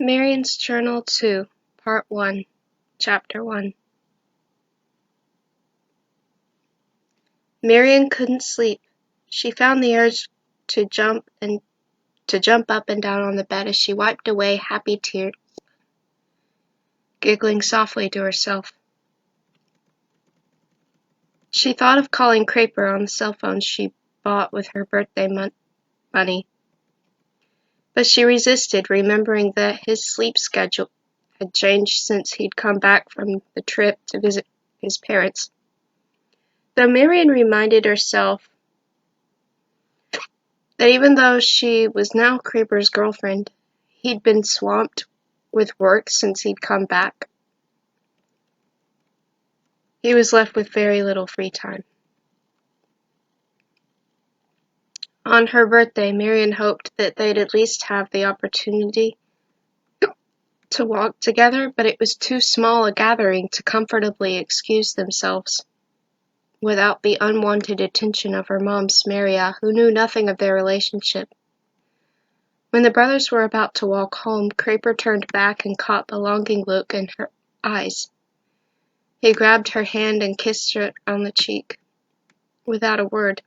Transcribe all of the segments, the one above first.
Myrian's Journal 2, Part 1, Chapter 1. Myrian couldn't sleep. She found the urge to jump up and down on the bed as she wiped away happy tears, giggling softly to herself. She thought of calling Craper on the cell phone she bought with her birthday money, but she resisted, remembering that his sleep schedule had changed since he'd come back from the trip to visit his parents. Though Myrian reminded herself that even though she was now Creeper's girlfriend, he'd been swamped with work since he'd come back. He was left with very little free time. On her birthday, Myrian hoped that they'd at least have the opportunity to walk together, but it was too small a gathering to comfortably excuse themselves without the unwanted attention of her mom, Myrian, who knew nothing of their relationship. When the brothers were about to walk home, Creeper turned back and caught the longing look in her eyes. He grabbed her hand and kissed her on the cheek, without a word.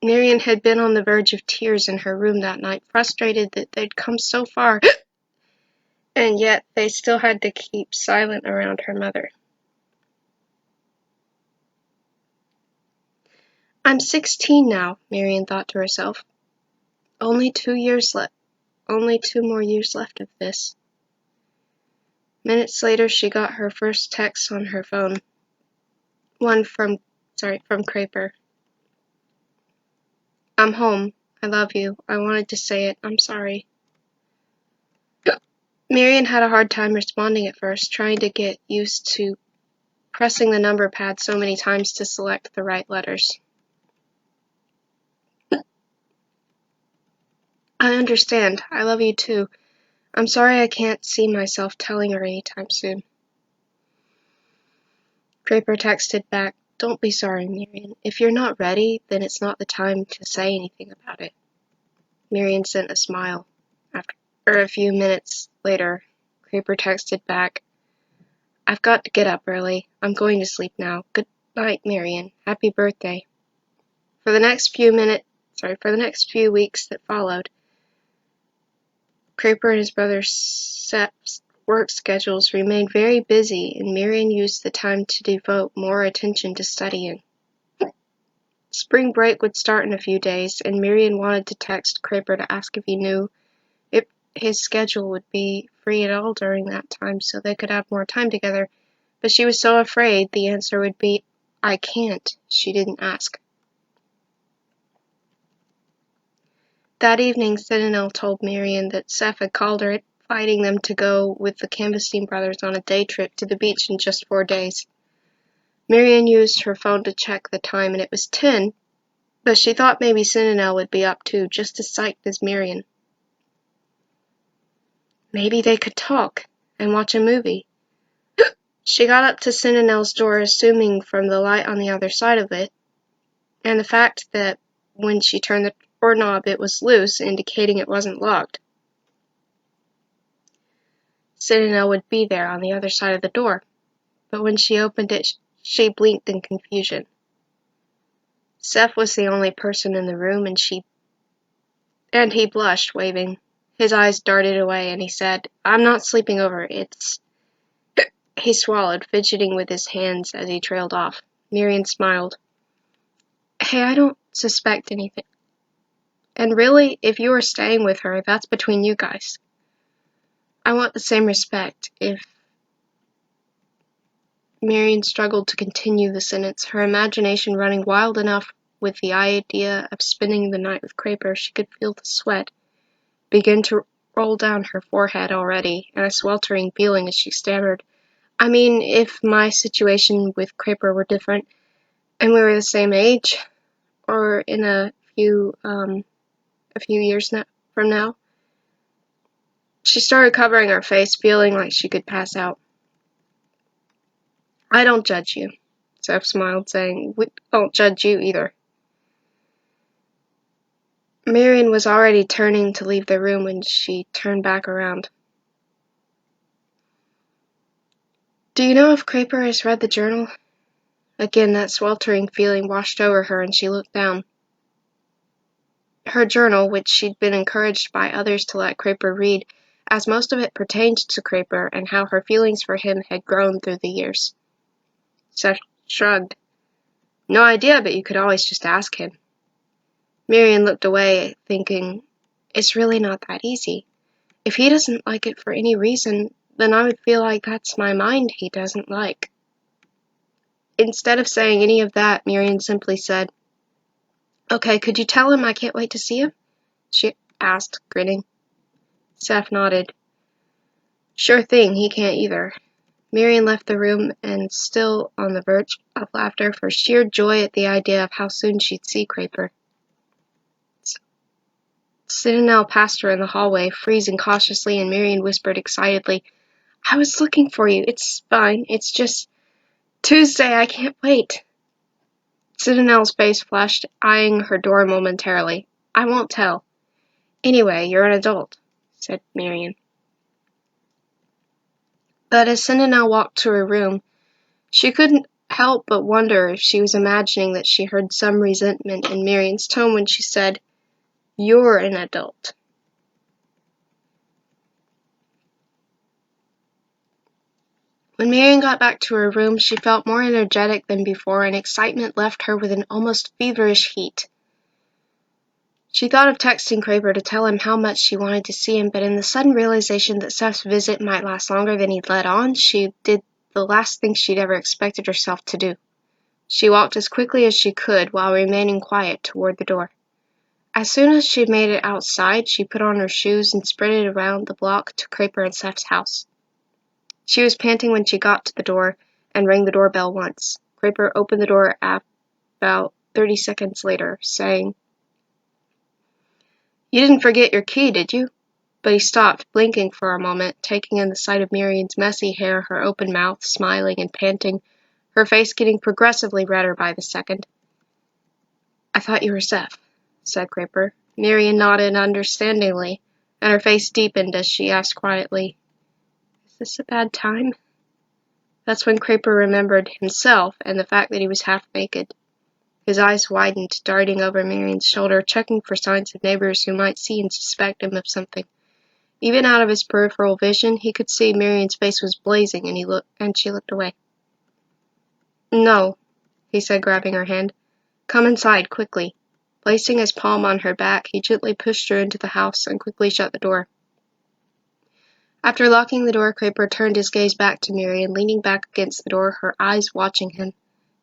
Myrian had been on the verge of tears in her room that night, frustrated that they'd come so far, and yet they still had to keep silent around her mother. I'm 16 now, Myrian thought to herself. Only 2 more years left of this. Minutes later, she got her first text on her phone. One from Craper. I'm home. I love you. I wanted to say it. I'm sorry. Myrian had a hard time responding at first, trying to get used to pressing the number pad so many times to select the right letters. I understand. I love you too. I'm sorry I can't see myself telling her anytime soon. Draper texted back, Don't be sorry, Myrian. If you're not ready, then it's not the time to say anything about it. Myrian sent a smile. After a few minutes later, Draper texted back, I've got to get up early. I'm going to sleep now. Good night, Myrian. Happy birthday. For the next few weeks that followed, Creeper and his brother's work schedules remained very busy, and Myrian used the time to devote more attention to studying. Spring break would start in a few days, and Myrian wanted to text Creeper to ask if he knew if his schedule would be free at all during that time so they could have more time together, but she was so afraid the answer would be, I can't. She didn't ask. That evening, Sentinel told Myrian that Seth had called her, inviting them to go with the Canvasine brothers on a day trip to the beach in just 4 days. Myrian used her phone to check the time, and it was 10, but she thought maybe Sentinel would be up too, just as psyched as Myrian. Maybe they could talk and watch a movie. She got up to Sentinel's door, assuming from the light on the other side of it, and the fact that when she turned the doorknob it was loose, indicating it wasn't locked. Sentinel would be there on the other side of the door, but when she opened it, she blinked in confusion. Seth was the only person in the room, and he blushed, waving. His eyes darted away, and he said, I'm not sleeping over, He swallowed, fidgeting with his hands as he trailed off. Myrian smiled. Hey, I don't suspect anything. And really, if you are staying with her, that's between you guys. I want the same respect. If Myrian struggled to continue the sentence, her imagination running wild enough with the idea of spending the night with Craper, she could feel the sweat begin to roll down her forehead already, and a sweltering feeling as she stammered, I mean, if my situation with Craper were different, and we were the same age, or in a few years from now. She started covering her face, feeling like she could pass out. I don't judge you, Seth smiled, saying, we don't judge you either. Myrian was already turning to leave the room when she turned back around. Do you know if Creeper has read the journal? Again, that sweltering feeling washed over her, and she looked down. Her journal, which she'd been encouraged by others to let Creeper read, as most of it pertained to Creeper and how her feelings for him had grown through the years. Seth shrugged. No idea, but you could always just ask him. Myrian looked away, thinking, it's really not that easy. If he doesn't like it for any reason, then I would feel like that's my mind he doesn't like. Instead of saying any of that, Myrian simply said, Okay, could you tell him I can't wait to see him? She asked, grinning. Seth nodded. Sure thing, he can't either. Myrian left the room and still on the verge of laughter for sheer joy at the idea of how soon she'd see Creeper. Citadel passed her in the hallway, freezing cautiously, and Myrian whispered excitedly, I was looking for you. It's fine. It's just Tuesday. I can't wait. Citadel's face flushed, eyeing her door momentarily. I won't tell. Anyway, you're an adult, said Myrian. But as Citadel walked to her room, she couldn't help but wonder if she was imagining that she heard some resentment in Myrian's tone when she said, You're an adult. When Myrian got back to her room, she felt more energetic than before, and excitement left her with an almost feverish heat. She thought of texting Creeper to tell him how much she wanted to see him, but in the sudden realization that Seth's visit might last longer than he'd let on, she did the last thing she'd ever expected herself to do. She walked as quickly as she could while remaining quiet toward the door. As soon as she made it outside, she put on her shoes and sprinted around the block to Creeper and Seth's house. She was panting when she got to the door and rang the doorbell once. Creeper opened the door about 30 seconds later, saying, You didn't forget your key, did you? But he stopped, blinking for a moment, taking in the sight of Myrian's messy hair, her open mouth, smiling and panting, her face getting progressively redder by the second. I thought you were Seth, said Creeper. Myrian nodded understandingly, and her face deepened as she asked quietly, Is this a bad time? That's when Creeper remembered himself and the fact that he was half naked. His eyes widened, darting over Myrian's shoulder, checking for signs of neighbors who might see and suspect him of something. Even out of his peripheral vision, he could see Myrian's face was blazing, and she looked away. No, he said, grabbing her hand. Come inside, quickly. Placing his palm on her back, he gently pushed her into the house and quickly shut the door. After locking the door, Creeper turned his gaze back to Myrian, leaning back against the door, her eyes watching him,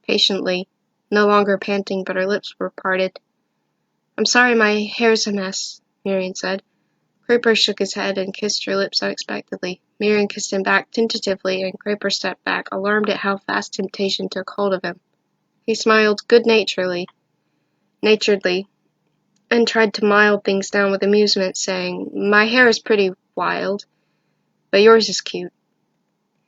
patiently, no longer panting, but her lips were parted. I'm sorry my hair's a mess, Myrian said. Creeper shook his head and kissed her lips unexpectedly. Myrian kissed him back tentatively, and Creeper stepped back, alarmed at how fast temptation took hold of him. He smiled good-naturedly, and tried to mild things down with amusement, saying, My hair is pretty wild, but yours is cute.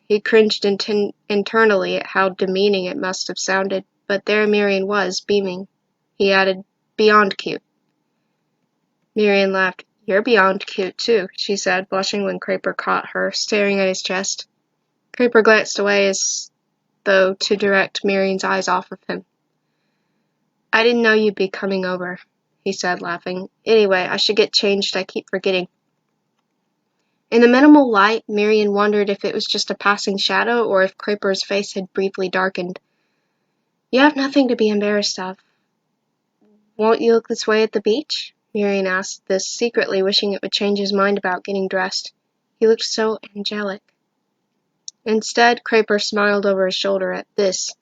He cringed internally at how demeaning it must have sounded, but there Myrian was, beaming. He added, Beyond cute. Myrian laughed. You're beyond cute, too, she said, blushing when Creeper caught her, staring at his chest. Creeper glanced away as though to direct Myrian's eyes off of him. I didn't know you'd be coming over, he said, laughing. Anyway, I should get changed. I keep forgetting. In the minimal light, Myrian wondered if it was just a passing shadow or if Creeper's face had briefly darkened. You have nothing to be embarrassed of. Won't you look this way at the beach? Myrian asked this, secretly wishing it would change his mind about getting dressed. He looked so angelic. Instead, Creeper smiled over his shoulder at this,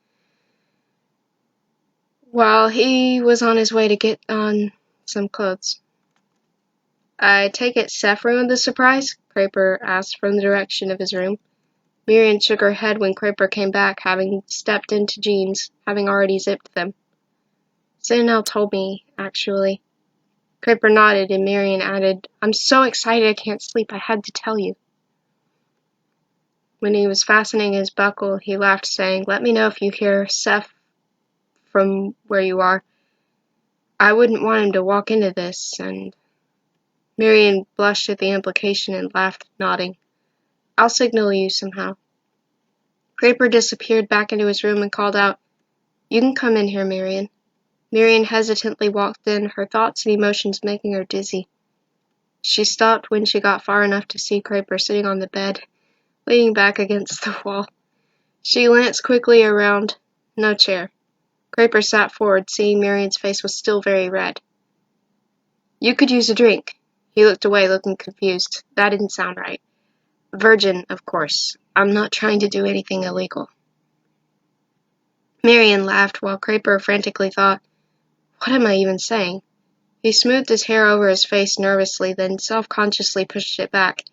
while he was on his way to get on some clothes. I take it Seth ruined the surprise? Creeper asked from the direction of his room. Myrian shook her head when Creeper came back, having stepped into jeans, having already zipped them. Citadel told me, actually. Creeper nodded, and Myrian added, I'm so excited I can't sleep. I had to tell you. When he was fastening his buckle, he laughed, saying, Let me know if you hear Seth from where you are. I wouldn't want him to walk into this, and... Myrian blushed at the implication and laughed, nodding. I'll signal you somehow. Creeper disappeared back into his room and called out, "You can come in here, Myrian." Myrian hesitantly walked in, her thoughts and emotions making her dizzy. She stopped when she got far enough to see Creeper sitting on the bed, leaning back against the wall. She glanced quickly around. No chair. Creeper sat forward, seeing Myrian's face was still very red. "You could use a drink." He looked away, looking confused. That didn't sound right. "Virgin, of course. I'm not trying to do anything illegal." Myrian laughed while Creeper frantically thought, "What am I even saying?" He smoothed his hair over his face nervously, then self-consciously pushed it back.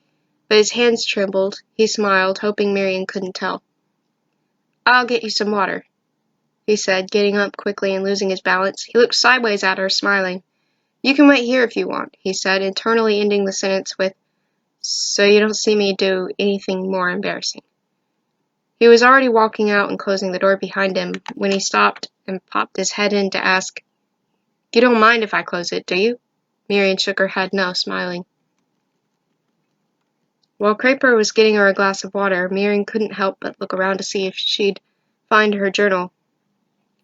But his hands trembled. He smiled, hoping Myrian couldn't tell. "I'll get you some water," he said, getting up quickly and losing his balance. He looked sideways at her, smiling. "You can wait here if you want," he said, internally ending the sentence with, "so you don't see me do anything more embarrassing." He was already walking out and closing the door behind him when he stopped and popped his head in to ask, "You don't mind if I close it, do you?" Myrian shook her head no, smiling. While Creeper was getting her a glass of water, Myrian couldn't help but look around to see if she'd find her journal.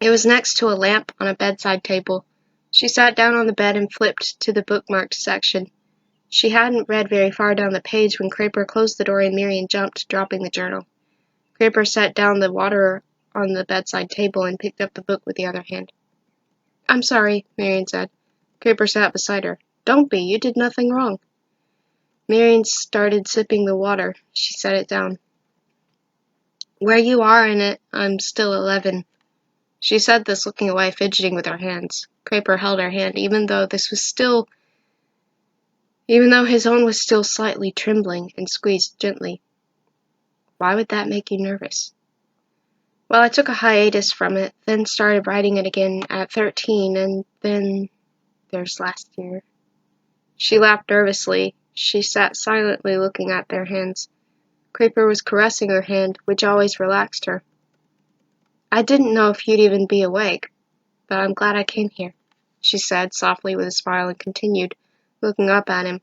It was next to a lamp on a bedside table. She sat down on the bed and flipped to the bookmarked section. She hadn't read very far down the page when Creeper closed the door and Myrian jumped, dropping the journal. Creeper set down the water on the bedside table and picked up the book with the other hand. "I'm sorry," Myrian said. Creeper sat beside her. "Don't be, you did nothing wrong." Myrian started sipping the water. She set it down. "Where you are in it, I'm still 11. She said this, looking away, fidgeting with her hands. Creeper held her hand, even though his own was still slightly trembling, and squeezed gently. "Why would that make you nervous?" "Well, I took a hiatus from it, then started writing it again at 13, and then there's last year." She laughed nervously. She sat silently looking at their hands. Creeper was caressing her hand, which always relaxed her. "I didn't know if you'd even be awake, but I'm glad I came here," she said softly with a smile and continued, looking up at him.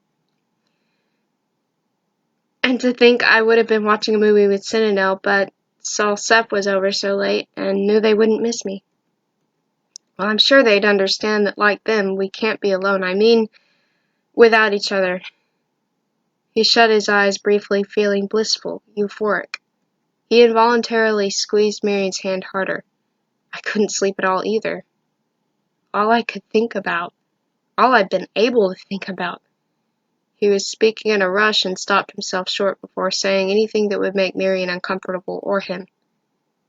"And to think I would have been watching a movie with Citadel, but saw Sep was over so late and knew they wouldn't miss me. Well, I'm sure they'd understand that like them, we can't be alone. I mean, without each other." He shut his eyes briefly, feeling blissful, euphoric. He involuntarily squeezed Myrian's hand harder. "I couldn't sleep at all either. All I could think about. All I'd been able to think about." He was speaking in a rush and stopped himself short before saying anything that would make Myrian uncomfortable or him.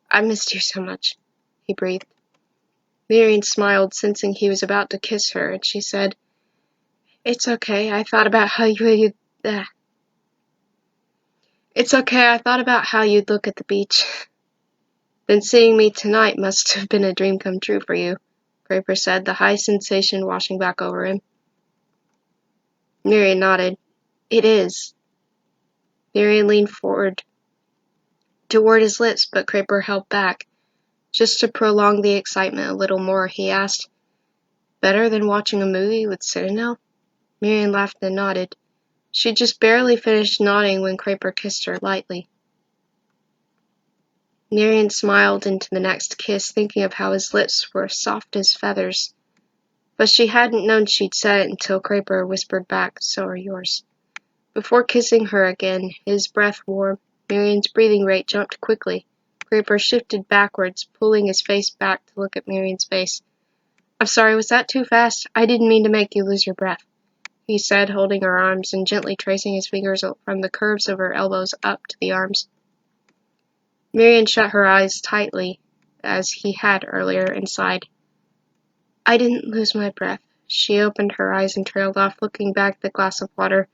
"I missed you so much," he breathed. Myrian smiled, sensing he was about to kiss her, and she said, "It's okay, I thought about how you'd look at the beach." "Then seeing me tonight must have been a dream come true for you," Creeper said, the high sensation washing back over him. Myrian nodded. "It is." Myrian leaned forward toward his lips, but Creeper held back. Just to prolong the excitement a little more, he asked, "Better than watching a movie with Citadel?" Myrian laughed and nodded. She just barely finished nodding when Creeper kissed her lightly. Myrian smiled into the next kiss, thinking of how his lips were soft as feathers. But she hadn't known she'd said it until Creeper whispered back, "So are yours." Before kissing her again, his breath warm, Myrian's breathing rate jumped quickly. Creeper shifted backwards, pulling his face back to look at Myrian's face. "I'm sorry, was that too fast? I didn't mean to make you lose your breath," he said, holding her arms and gently tracing his fingers from the curves of her elbows up to the arms. Myrian shut her eyes tightly, as he had earlier, and sighed. "I didn't lose my breath." She opened her eyes and trailed off, looking back at the glass of water.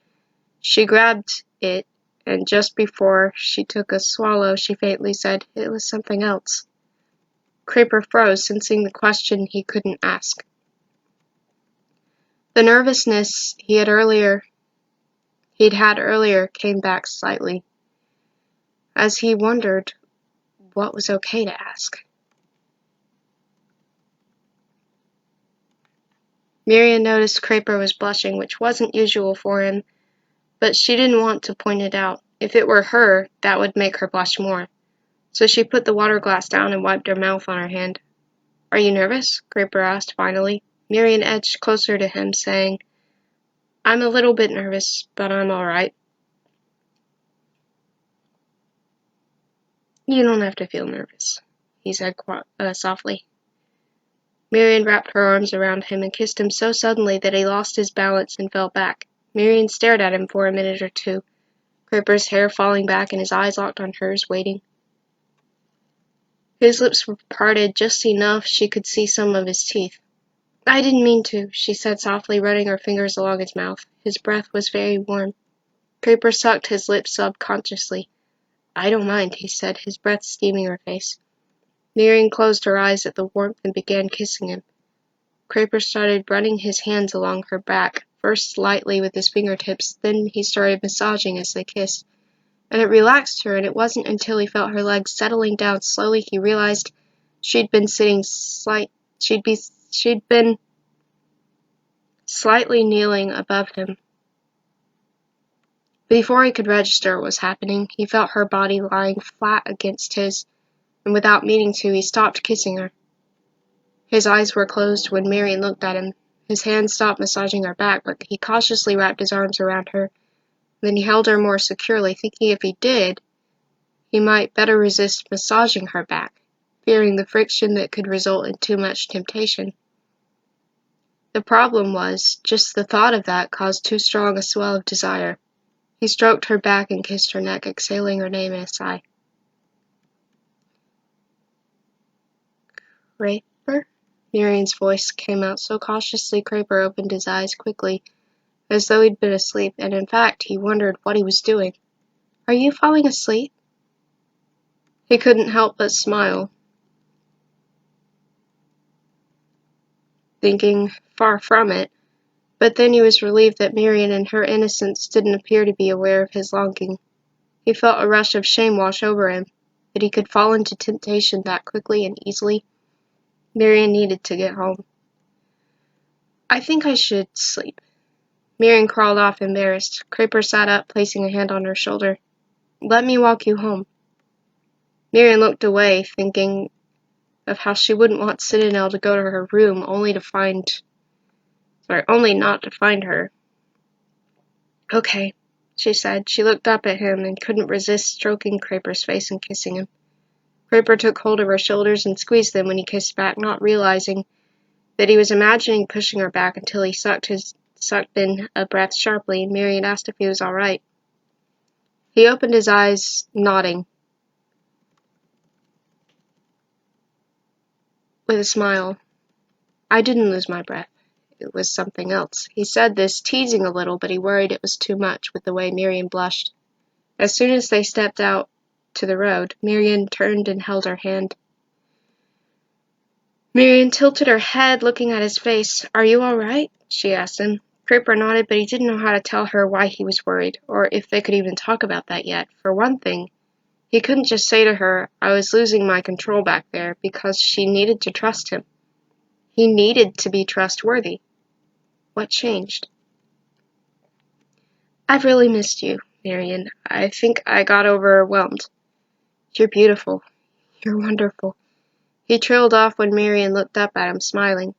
She grabbed it, and just before she took a swallow, she faintly said, "It was something else." Creeper froze, sensing the question he couldn't ask. The nervousness he'd had earlier came back slightly, as he wondered what was okay to ask. Myrian noticed Creeper was blushing, which wasn't usual for him, but she didn't want to point it out. If it were her, that would make her blush more. So she put the water glass down and wiped her mouth on her hand. "Are you nervous?" Creeper asked finally. Myrian edged closer to him, saying, "I'm a little bit nervous, but I'm all right." "You don't have to feel nervous," he said softly. Myrian wrapped her arms around him and kissed him so suddenly that he lost his balance and fell back. Myrian stared at him for a minute or two, Creeper's hair falling back and his eyes locked on hers, waiting. His lips were parted just enough she could see some of his teeth. "I didn't mean to," she said softly, running her fingers along his mouth. His breath was very warm. Creeper sucked his lips subconsciously. "I don't mind," he said, his breath steaming her face. Myrian closed her eyes at the warmth and began kissing him. Creeper started running his hands along her back, first lightly with his fingertips, then he started massaging as they kissed. And it relaxed her, and it wasn't until he felt her legs settling down slowly he realized she'd been slightly kneeling above him. Before he could register what was happening, he felt her body lying flat against his, and without meaning to, he stopped kissing her. His eyes were closed when Myrian looked at him. His hand stopped massaging her back, but he cautiously wrapped his arms around her. Then he held her more securely, thinking if he did, he might better resist massaging her back, fearing the friction that could result in too much temptation. The problem was, just the thought of that caused too strong a swell of desire. He stroked her back and kissed her neck, exhaling her name in a sigh. "Creeper?" Myrian's voice came out so cautiously Creeper opened his eyes quickly, as though he'd been asleep, and in fact he wondered what he was doing. "Are you falling asleep?" He couldn't help but smile, thinking, far from it, but then he was relieved that Myrian in her innocence didn't appear to be aware of his longing. He felt a rush of shame wash over him, that he could fall into temptation that quickly and easily. Myrian needed to get home. "I think I should sleep." Myrian crawled off, embarrassed. Creeper sat up, placing a hand on her shoulder. "Let me walk you home." Myrian looked away, thinking of how she wouldn't want Citadel to go to her room only not to find her. "Okay," she said. She looked up at him and couldn't resist stroking Creeper's face and kissing him. Creeper took hold of her shoulders and squeezed them when he kissed back, not realizing that he was imagining pushing her back until he sucked in a breath sharply, and Myrian asked if he was all right. He opened his eyes, nodding, with a smile. "I didn't lose my breath. It was something else." He said this, teasing a little, but he worried it was too much with the way Myrian blushed. As soon as they stepped out to the road, Myrian turned and held her hand. Myrian tilted her head, looking at his face. "Are you all right?" she asked him. Creeper nodded, but he didn't know how to tell her why he was worried, or if they could even talk about that yet. For one thing, he couldn't just say to her, "I was losing my control back there," because she needed to trust him. He needed to be trustworthy. What changed? "I've really missed you, Myrian. I think I got overwhelmed." "You're beautiful. You're wonderful." He trailed off when Myrian looked up at him, smiling.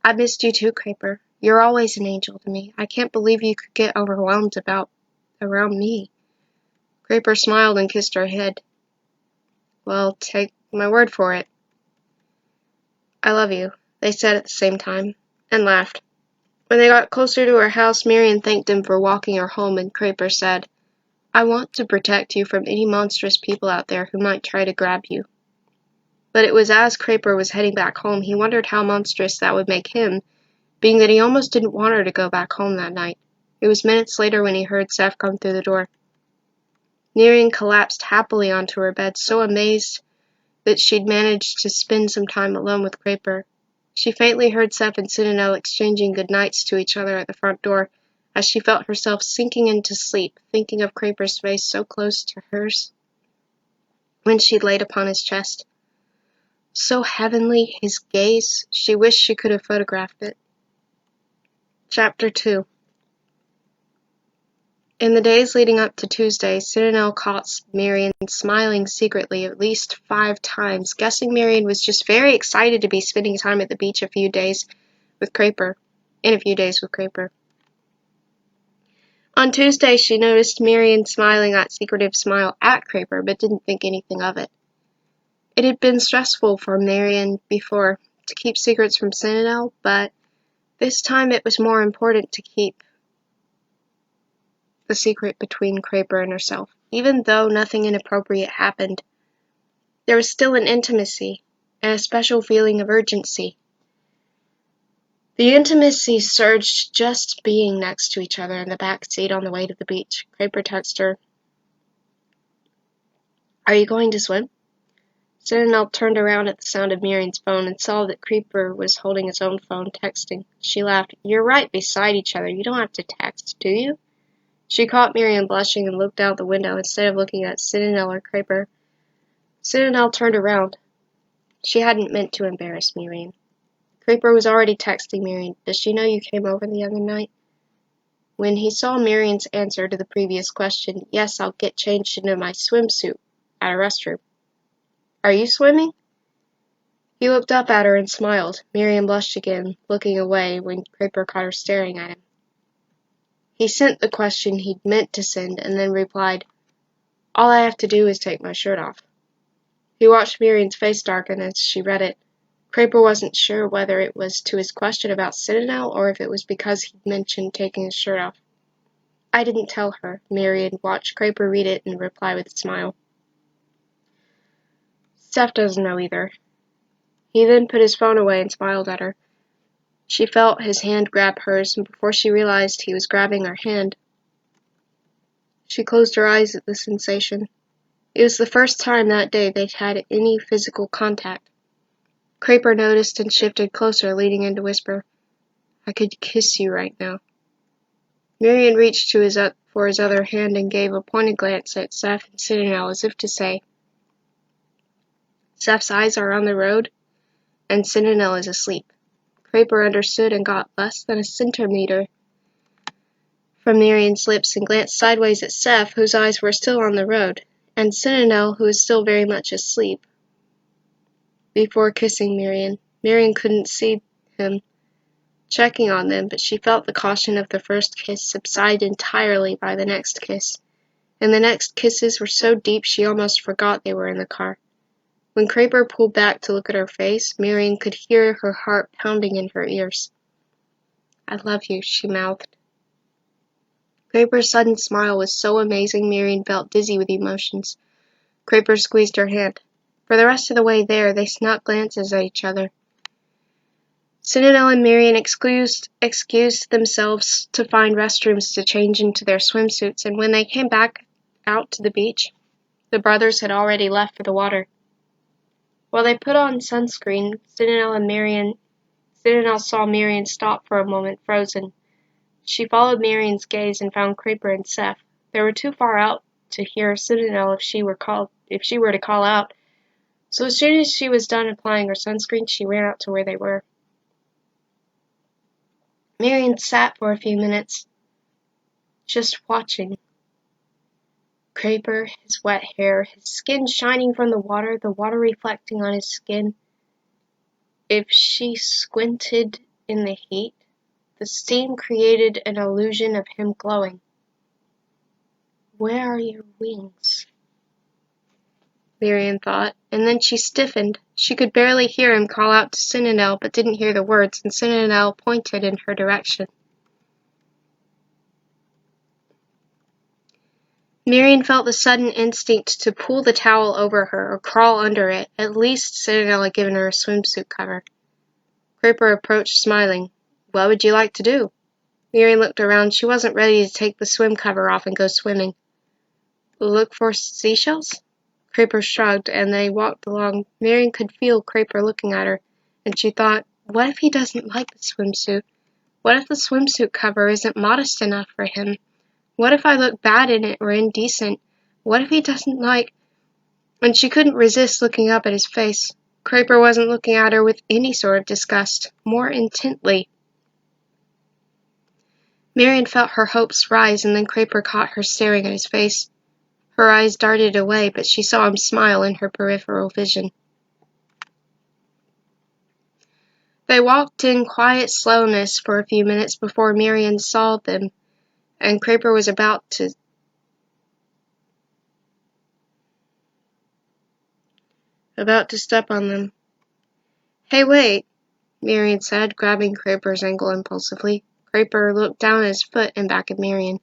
"I missed you too, Creeper. You're always an angel to me. I can't believe you could get overwhelmed around me." Creeper smiled and kissed her head. "Well, take my word for it." "I love you," they said at the same time, and laughed. When they got closer to her house, Myrian thanked him for walking her home, and Creeper said, "I want to protect you from any monstrous people out there who might try to grab you." But it was as Creeper was heading back home, he wondered how monstrous that would make him, being that he almost didn't want her to go back home that night. It was minutes later when he heard Seth come through the door. Myrian collapsed happily onto her bed, so amazed that she'd managed to spend some time alone with Creeper. She faintly heard Seth and Citadel exchanging good nights to each other at the front door, as she felt herself sinking into sleep, thinking of Creeper's face so close to hers when she'd laid upon his chest. So heavenly, his gaze, she wished she could have photographed it. Chapter 2. In the days leading up to Tuesday, Citadel caught Myrian smiling secretly at least 5 times, guessing Myrian was just very excited to be spending time at the beach in a few days with Craper. On Tuesday, she noticed Myrian smiling that secretive smile at Craper, but didn't think anything of it. It had been stressful for Myrian before to keep secrets from Citadel, but this time it was more important to keep the secret between Craper and herself. Even though nothing inappropriate happened, there was still an intimacy and a special feeling of urgency. The intimacy surged just being next to each other in the back seat on the way to the beach. Craper texted her, "Are you going to swim?" Citadel turned around at the sound of Myrian's phone and saw that Creeper was holding his own phone, texting. She laughed. "You're right beside each other. You don't have to text, do you?" She caught Myrian blushing and looked out the window instead of looking at Citadel or Creeper. Citadel turned around. She hadn't meant to embarrass Myrian. Creeper was already texting Myrian. "Does she know you came over the other night?" When he saw Myrian's answer to the previous question, "Yes, I'll get changed into my swimsuit at a restroom." "Are you swimming?" He looked up at her and smiled. Myrian blushed again, looking away when Creeper caught her staring at him. He sent the question he'd meant to send and then replied, "All I have to do is take my shirt off." He watched Myrian's face darken as she read it. Creeper wasn't sure whether it was to his question about Citadel or if it was because he'd mentioned taking his shirt off. "I didn't tell her." Myrian watched Creeper read it and reply with a smile. "Steph doesn't know either." He then put his phone away and smiled at her. She felt his hand grab hers, and before she realized he was grabbing her hand, she closed her eyes at the sensation. It was the first time that day they'd had any physical contact. Creeper noticed and shifted closer, leading in to whisper, "I could kiss you right now." Myrian reached for his other hand and gave a pointed glance at Seth and Citadel as if to say, "Seth's eyes are on the road, and Citadel is asleep." Creeper understood and got less than a centimeter from Myrian's lips and glanced sideways at Seth, whose eyes were still on the road, and Citadel, who was still very much asleep, before kissing Myrian. Myrian couldn't see him checking on them, but she felt the caution of the first kiss subside entirely by the next kiss, and the next kisses were so deep she almost forgot they were in the car. When Creeper pulled back to look at her face, Myrian could hear her heart pounding in her ears. "I love you," she mouthed. Creeper's sudden smile was so amazing Myrian felt dizzy with emotions. Creeper squeezed her hand. For the rest of the way there, they snuck glances at each other. Citadel and Myrian excused themselves to find restrooms to change into their swimsuits, and when they came back out to the beach, the brothers had already left for the water. While they put on sunscreen, Citadel saw Myrian stop for a moment, frozen. She followed Myrian's gaze and found Creeper and Seth. They were too far out to hear Citadel if she were to call out, so as soon as she was done applying her sunscreen, she ran out to where they were. Myrian sat for a few minutes, just watching. Creeper, his wet hair, his skin shining from the water reflecting on his skin. If she squinted in the heat, the steam created an illusion of him glowing. "Where are your wings?" Myrian thought, and then she stiffened. She could barely hear him call out to Citadel, but didn't hear the words, and Citadel pointed in her direction. Myrian felt the sudden instinct to pull the towel over her or crawl under it. At least Citadel had given her a swimsuit cover. Creeper approached, smiling. "What would you like to do?" Myrian looked around. She wasn't ready to take the swim cover off and go swimming. "Look for seashells?" Creeper shrugged, and they walked along. Myrian could feel Creeper looking at her, and she thought, what if he doesn't like the swimsuit? What if the swimsuit cover isn't modest enough for him? What if I look bad in it or indecent? What if he doesn't like... And she couldn't resist looking up at his face. Creeper wasn't looking at her with any sort of disgust, more intently. Myrian felt her hopes rise, and then Craper caught her staring at his face. Her eyes darted away, but she saw him smile in her peripheral vision. They walked in quiet slowness for a few minutes before Myrian saw them, and Craper was about to step on them. "Hey, wait," Myrian said, grabbing Craper's ankle impulsively. Craper looked down at his foot and back at Myrian.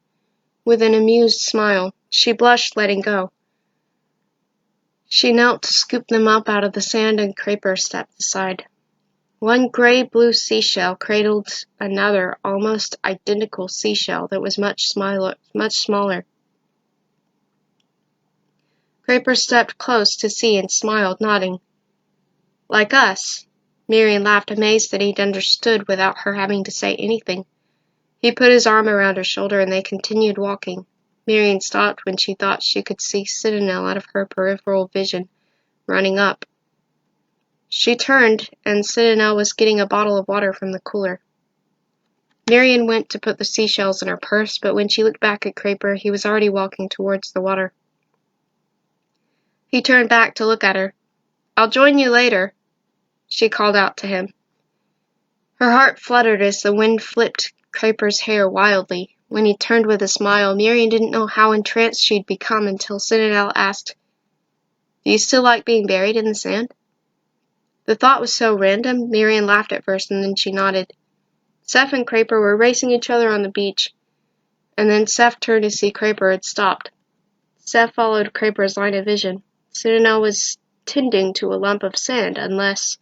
With an amused smile, she blushed, letting go. She knelt to scoop them up out of the sand, and Craper stepped aside. One gray-blue seashell cradled another almost identical seashell that was much smaller. Craper stepped close to see and smiled, nodding. "Like us." Myrian laughed, amazed that he'd understood without her having to say anything. He put his arm around her shoulder, and they continued walking. Myrian stopped when she thought she could see Citadel out of her peripheral vision, running up. She turned, and Citadel was getting a bottle of water from the cooler. Myrian went to put the seashells in her purse, but when she looked back at Craper, he was already walking towards the water. He turned back to look at her. "I'll join you later," she called out to him. Her heart fluttered as the wind flipped Craper's hair wildly. When he turned with a smile, Myrian didn't know how entranced she'd become until Citadel asked, "Do you still like being buried in the sand?" The thought was so random, Myrian laughed at first, and then she nodded. Seth and Craper were racing each other on the beach, and then Seth turned to see Craper had stopped. Seth followed Craper's line of vision. Citadel was tending to a lump of sand, unless...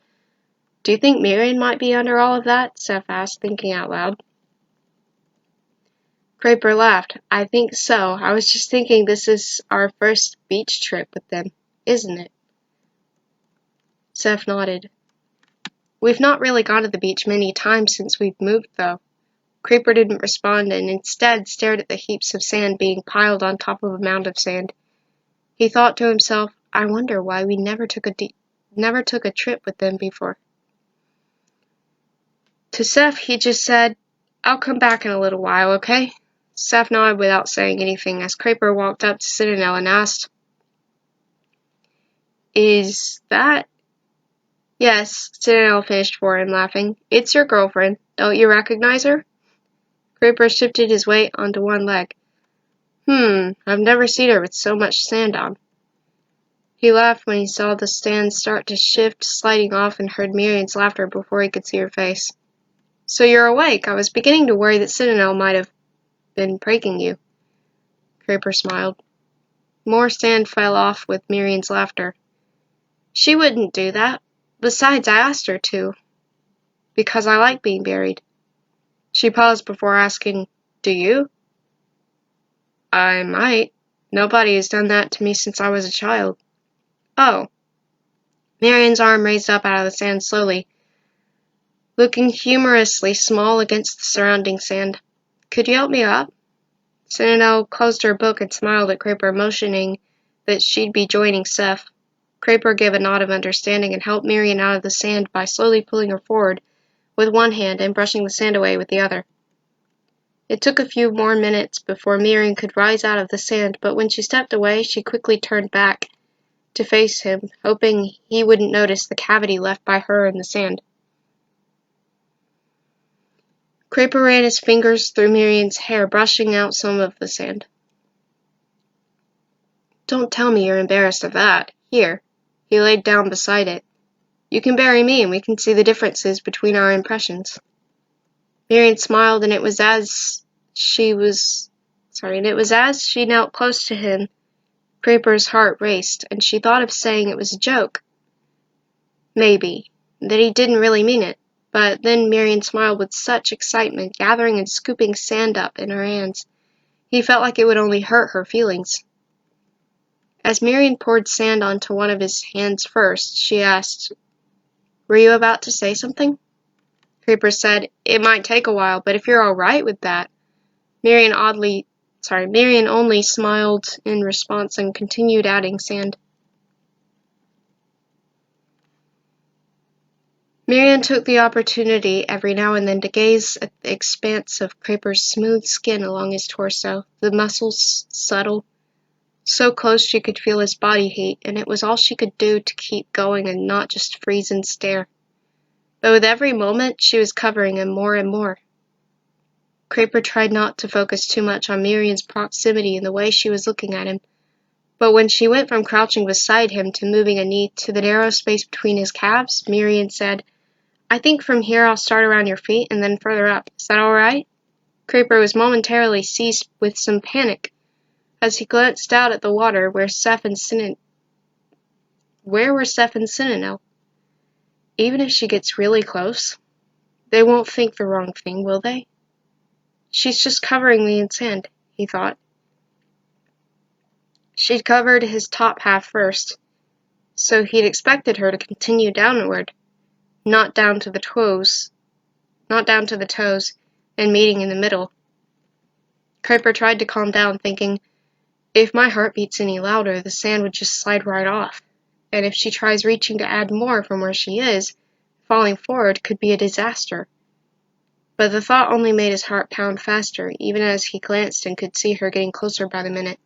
"Do you think Myrian might be under all of that?" Seth asked, thinking out loud. Craper laughed. "I think so. I was just thinking this is our first beach trip with them, isn't it?" Seth nodded. "We've not really gone to the beach many times since we've moved, though." Craper didn't respond and instead stared at the heaps of sand being piled on top of a mound of sand. He thought to himself, "I wonder why we never took a trip with them before." To Seth, he just said, "I'll come back in a little while, okay?" Seth nodded without saying anything as Craper walked up to Citadel and asked, "Is that—" "Yes," Citadel finished for him, laughing. "It's your girlfriend. Don't you recognize her?" Craper shifted his weight onto one leg. I've never seen her with so much sand on." He laughed when he saw the sand start to shift, sliding off, and heard Myrian's laughter before he could see her face. "So you're awake. I was beginning to worry that Citadel might have been pranking you." Craper smiled. More sand fell off with Myrian's laughter. "She wouldn't do that. Besides, I asked her to. Because I like being buried." She paused before asking, "Do you?" "I might. Nobody has done that to me since I was a child." "Oh." Myrian's arm raised up out of the sand slowly, looking humorously small against the surrounding sand. "Could you help me up?" Citadel closed her book and smiled at Craper, motioning that she'd be joining Seth. Craper gave a nod of understanding and helped Myrian out of the sand by slowly pulling her forward with one hand and brushing the sand away with the other. It took a few more minutes before Myrian could rise out of the sand, but when she stepped away, she quickly turned back to face him, hoping he wouldn't notice the cavity left by her in the sand. Craper ran his fingers through Myrian's hair, brushing out some of the sand. "Don't tell me you're embarrassed of that. Here." He laid down beside it. "You can bury me, and we can see the differences between our impressions." Myrian smiled, and it was as she knelt close to him, Craper's heart raced, and she thought of saying it was a joke. Maybe. That he didn't really mean it. But then Myrian smiled with such excitement, gathering and scooping sand up in her hands. He felt like it would only hurt her feelings. As Myrian poured sand onto one of his hands first, she asked, "Were you about to say something?" Craper said, "It might take a while, but if you're all right with that." Myrian only smiled in response and continued adding sand. Myrian took the opportunity every now and then to gaze at the expanse of Creeper's smooth skin along his torso, the muscles subtle, so close she could feel his body heat, and it was all she could do to keep going and not just freeze and stare. But with every moment, she was covering him more and more. Creeper tried not to focus too much on Myrian's proximity and the way she was looking at him, but when she went from crouching beside him to moving a knee to the narrow space between his calves, Myrian said, "I think from here I'll start around your feet and then further up. Is that all right?" Creeper was momentarily seized with some panic as he glanced out at the water where were Seth and Sentinel? Even if she gets really close, they won't think the wrong thing, will they? She's just covering me in sand, he thought. She'd covered his top half first, so he'd expected her to continue downward, not down to the toes, and meeting in the middle. Creeper tried to calm down, thinking, if my heart beats any louder, the sand would just slide right off, and if she tries reaching to add more from where she is, falling forward could be a disaster. But the thought only made his heart pound faster, even as he glanced and could see her getting closer by the minute.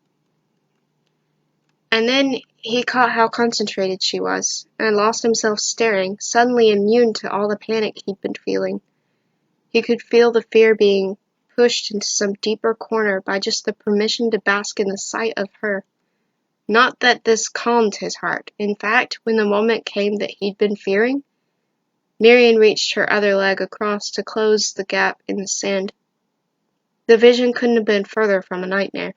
And then he caught how concentrated she was, and lost himself staring, suddenly immune to all the panic he'd been feeling. He could feel the fear being pushed into some deeper corner by just the permission to bask in the sight of her. Not that this calmed his heart. In fact, when the moment came that he'd been fearing, Myrian reached her other leg across to close the gap in the sand. The vision couldn't have been further from a nightmare.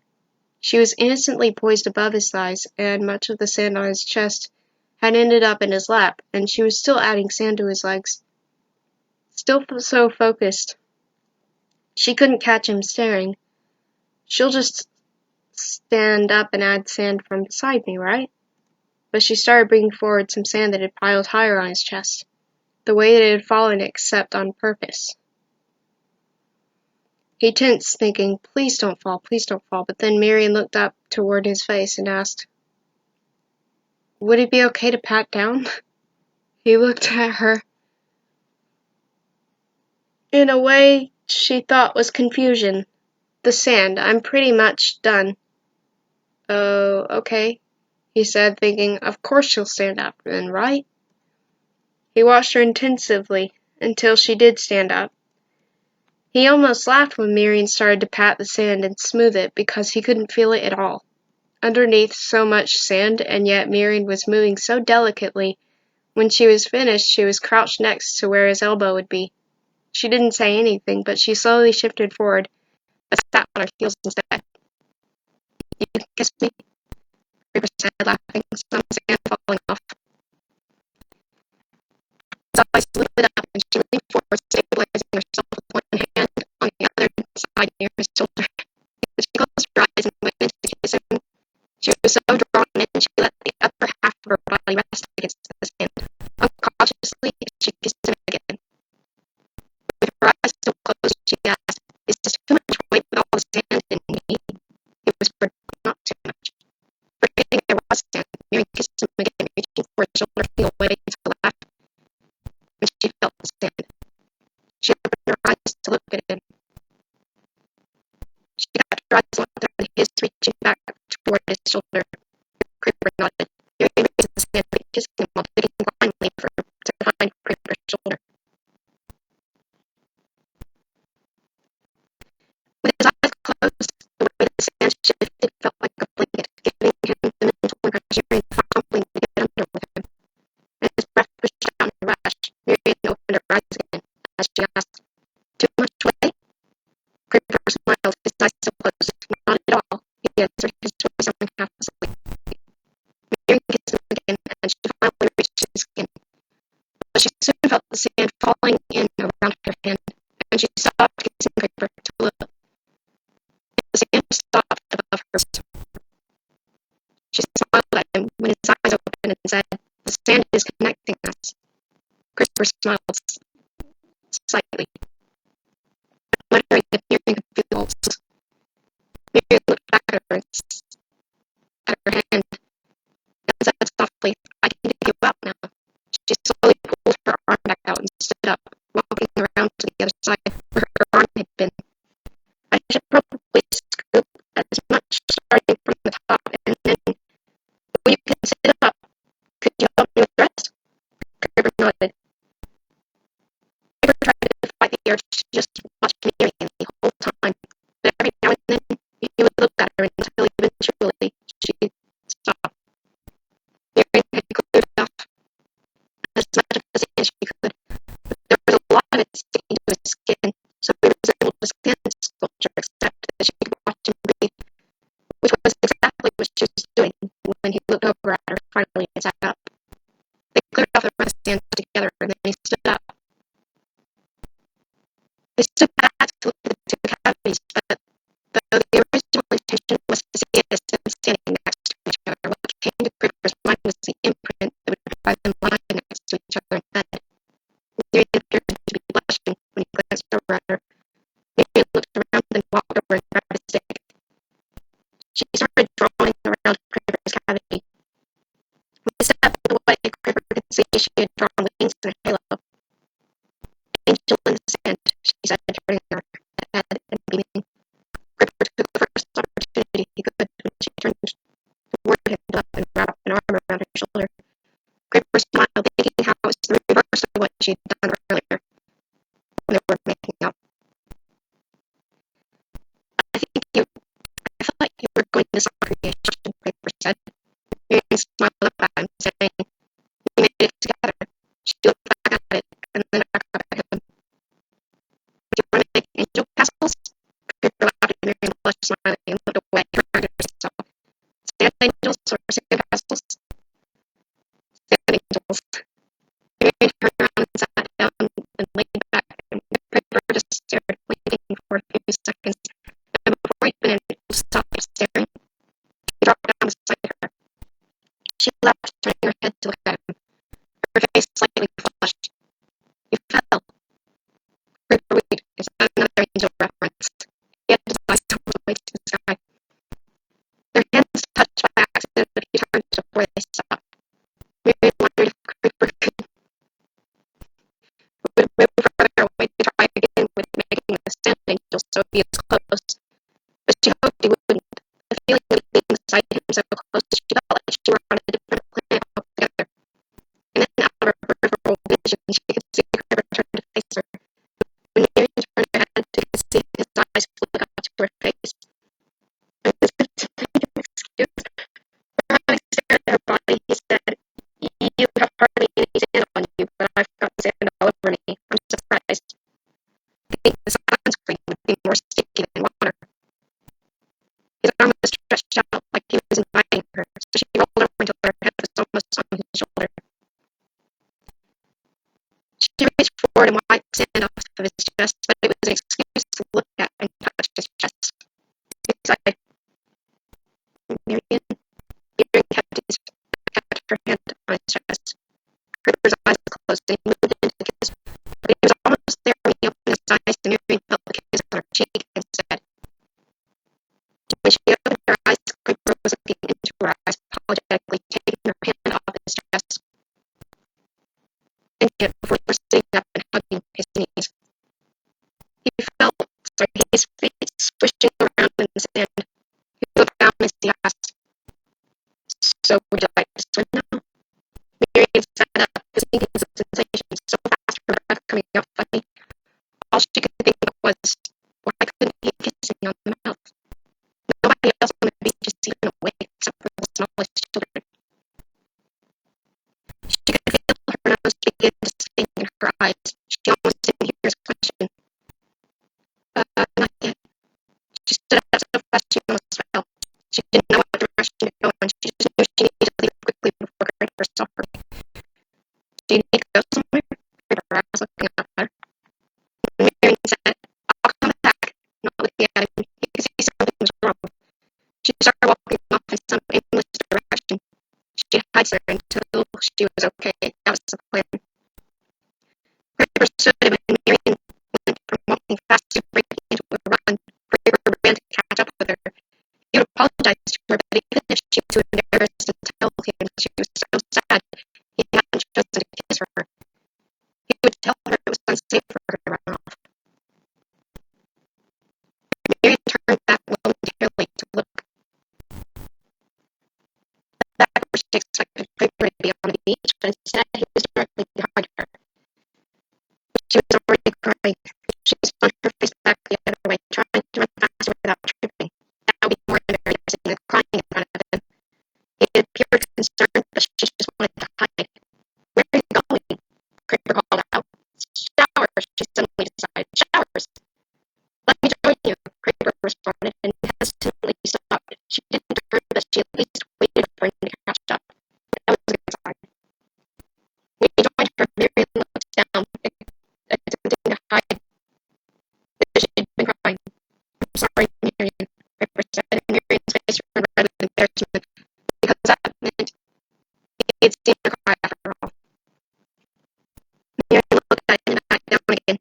She was innocently poised above his thighs, and much of the sand on his chest had ended up in his lap, and she was still adding sand to his legs. Still so focused, she couldn't catch him staring. She'll just stand up and add sand from beside me, right? But she started bringing forward some sand that had piled higher on his chest, the way that it had fallen except on purpose. He tensed, thinking, please don't fall, but then Myrian looked up toward his face and asked, would it be okay to pat down? He looked at her in a way she thought was confusion. The sand, I'm pretty much done. Oh, okay, he said, thinking, of course she'll stand up then, right? He watched her intensively until she did stand up. He almost laughed when Myrian started to pat the sand and smooth it because he couldn't feel it at all. Underneath so much sand, and yet Myrian was moving so delicately. When she was finished, she was crouched next to where his elbow would be. She didn't say anything, but she slowly shifted forward, but sat on her heels instead. You can kiss me, Creeper said, laughing, some sand falling off. His eyes lifted up, and she leaned forward, stabilizing herself with one hand on the other side near his shoulder. She closed her eyes and waited to kiss him. She was so drawn in, she let the upper half of her body rest against his hand. Unconsciously, she kissed him again. With her eyes still closed, she asked, is this too much weight with all the sand in me? He whispered, not too much. Forgetting there was sand, Myrian kissed him again, reaching for his shoulder, feeling away to the left, when she felt the sand. She opened her eyes to look at him. She got her eyes locked on his, reaching back toward his shoulder. Creeper nodded. Myrian raised his hand, kissing him while digging blindly to find Creeper's shoulder. With his eyes closed, the way the sand shifted felt like a blanket, giving him the mental impression fumbling to get under with him. And his breath was shot in a rush. Myrian opened her eyes again as she asked, too much weight? Creeper smiled, his eyes still closed. Not at all, he answered, his voice sounding half asleep. Myrian kissed him again, and she finally reached his skin. But she soon felt the sand falling in around her hand, and she stopped kissing Creeper to look. The sand stopped above her. She smiled at him when his eyes opened and said, the sand is connecting us. Creeper smiled slightly, wondering if Myrian could feel the pulse. Myrian looked back at her hand and said softly, I can get you out now. She slowly pulled her arm back out skin, so he was able to scan the sculpture except that she could watch him breathe, which was exactly what she was doing when he looked over at her finally and sat up. They cleared off the rest of the sand together, and then he stood up. They stood back to look at the two cavities, but though the original intention was to see it as them standing next to each other, what came to Creeper's mind was the imprint that would provide them lying next to each other in bed. Myrian appeared to be blushing when he glanced over at her. Myrian looked around and walked over and grabbed a stick. She started drawing around Creeper's cavity. When he stepped away, Creeper could see she had drawn wings and a halo. Angel in the sand, she said, turning her head and beaming. Creeper took the first opportunity he could when she turned toward him and wrapped an arm around her shoulder. Creeper smiled, thinking how it was the reverse of what she had done earlier when they were making out. I thought you were going to stop creation, Creeper said. Myrian smiled up at him, saying, "We made it together." She looked back at it, and then back up at him. "Do you want to make angel castles?" Creeper laughed, and Myrian blushed, smiling, and looked away, trying to herself. "Sand angels or sand castles?" "Sand angels." Myrian turned around and sat down and leaned back, and Creeper just stared, blinking for a few seconds, and before he finished, stopped staring. He dropped down beside her. She laughed, turning her head to look at him. Her face slightly flushed. "You fell." Creeper winked. "Is that another angel reference?" He had his eyes turned away to the sky. Their hands touched by accident a few times before they stopped. Myrian wondered if Creeper would move further away to try again with making the sand angel so he was close. But she hoped he wouldn't. The feeling of being beside him so close, she felt like she were on a different planet altogether. And then out of her peripheral vision, she could see Creeper turn to face her. When Myrian turned her head, she could see his eyes flick up to her face. Excuse her having stared at her body, he said, "You have hardly any sand on you, but I've got sand all over me. I'm surprised. I think the sunscreen would be more sticky than water." His arm was stretched out like he was inviting her, so she rolled over until her head was almost on his shoulder. She reached forward and wiped sand off of his chest, but it was an excuse to look at and touch his chest. He sighed. Myrian kept her hand on his chest. Creeper's eyes closed and he moved into the kiss, but he was almost there when he opened his eyes and Myrian felt the kiss on her cheek instead. When she opened her eyes, Creeper was looking into her eyes, apologetically taking her hand off his chest. And yet, before he was sitting up and hugging his knees, his feet swishing around in the sand. He looked down as he asked, "So would you like to swim now?" Myrian sat up, thinking of the sensation so fast, her breath coming out funny. All she could think of was, why couldn't he kiss me on the mouth? Nobody else on the beach is even awake except for the smallest children. She could feel her nose begin to sting in her eyes. She almost didn't hear his question. Not yet. She stood up so fast she almost fell. She didn't know what direction to go in. She just knew she needed to leave quickly before Creeper saw her. "Do you need to go somewhere?" Creeper asked, looking up at her. Myrian said, "I'll come back," not looking at him. He could see something was wrong. She started walking off in some aimless direction. She'd hide her until she was okay. That was the plan. Creeper stood and Myrian went from walking fast to breaking into a run. Creeper ran to catch up with her. He would apologize to her, but he couldn't. She was too embarrassed to tell him she was so sad he hadn't chosen to kiss her. He would tell her it was unsafe for her to run off. Myrian turned back momentarily to look back where she expected Creeper to be on the beach, but instead he was directly behind her. She was already crying. She spun her face back the other way, trying to run faster without tripping. That would be more embarrassing than crying in front of him. He appeared concerned, but she just wanted to hide. "Where are you going?" Creeper called out. "Shower," she suddenly decided. responded, and hesitantly stopped. She didn't hurt, but she at least waited for him to catch up. That was a good sign. When he joined her, Myrian looked down, attempting to hide that she had been crying. "I'm sorry, Myrian," Piper said, and Myrian's face turned red with embarrassment, because that meant he had seen her cry after all. Myrian looked at him and back down again.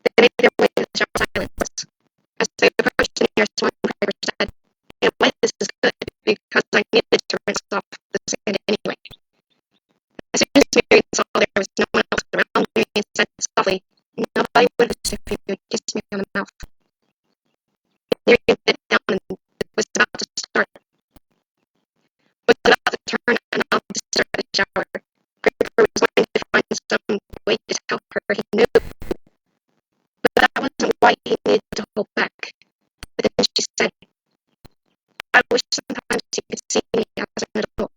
They made their way to the sharp silence. As they approached the nearest one, Piper said, "In a way this is good, because I needed to rinse off the sand anyway." As soon as Myrian saw there was no one else around, Myrian said softly, "Nobody would notice if you had kissed me on the mouth." Myrian bit down and was about to start. Was about to turn and out to start the shower. Piper was going to find some way to tell her he knew, but that wasn't why he needed to hold back. But then she said, "I wish sometimes you could see me as an adult.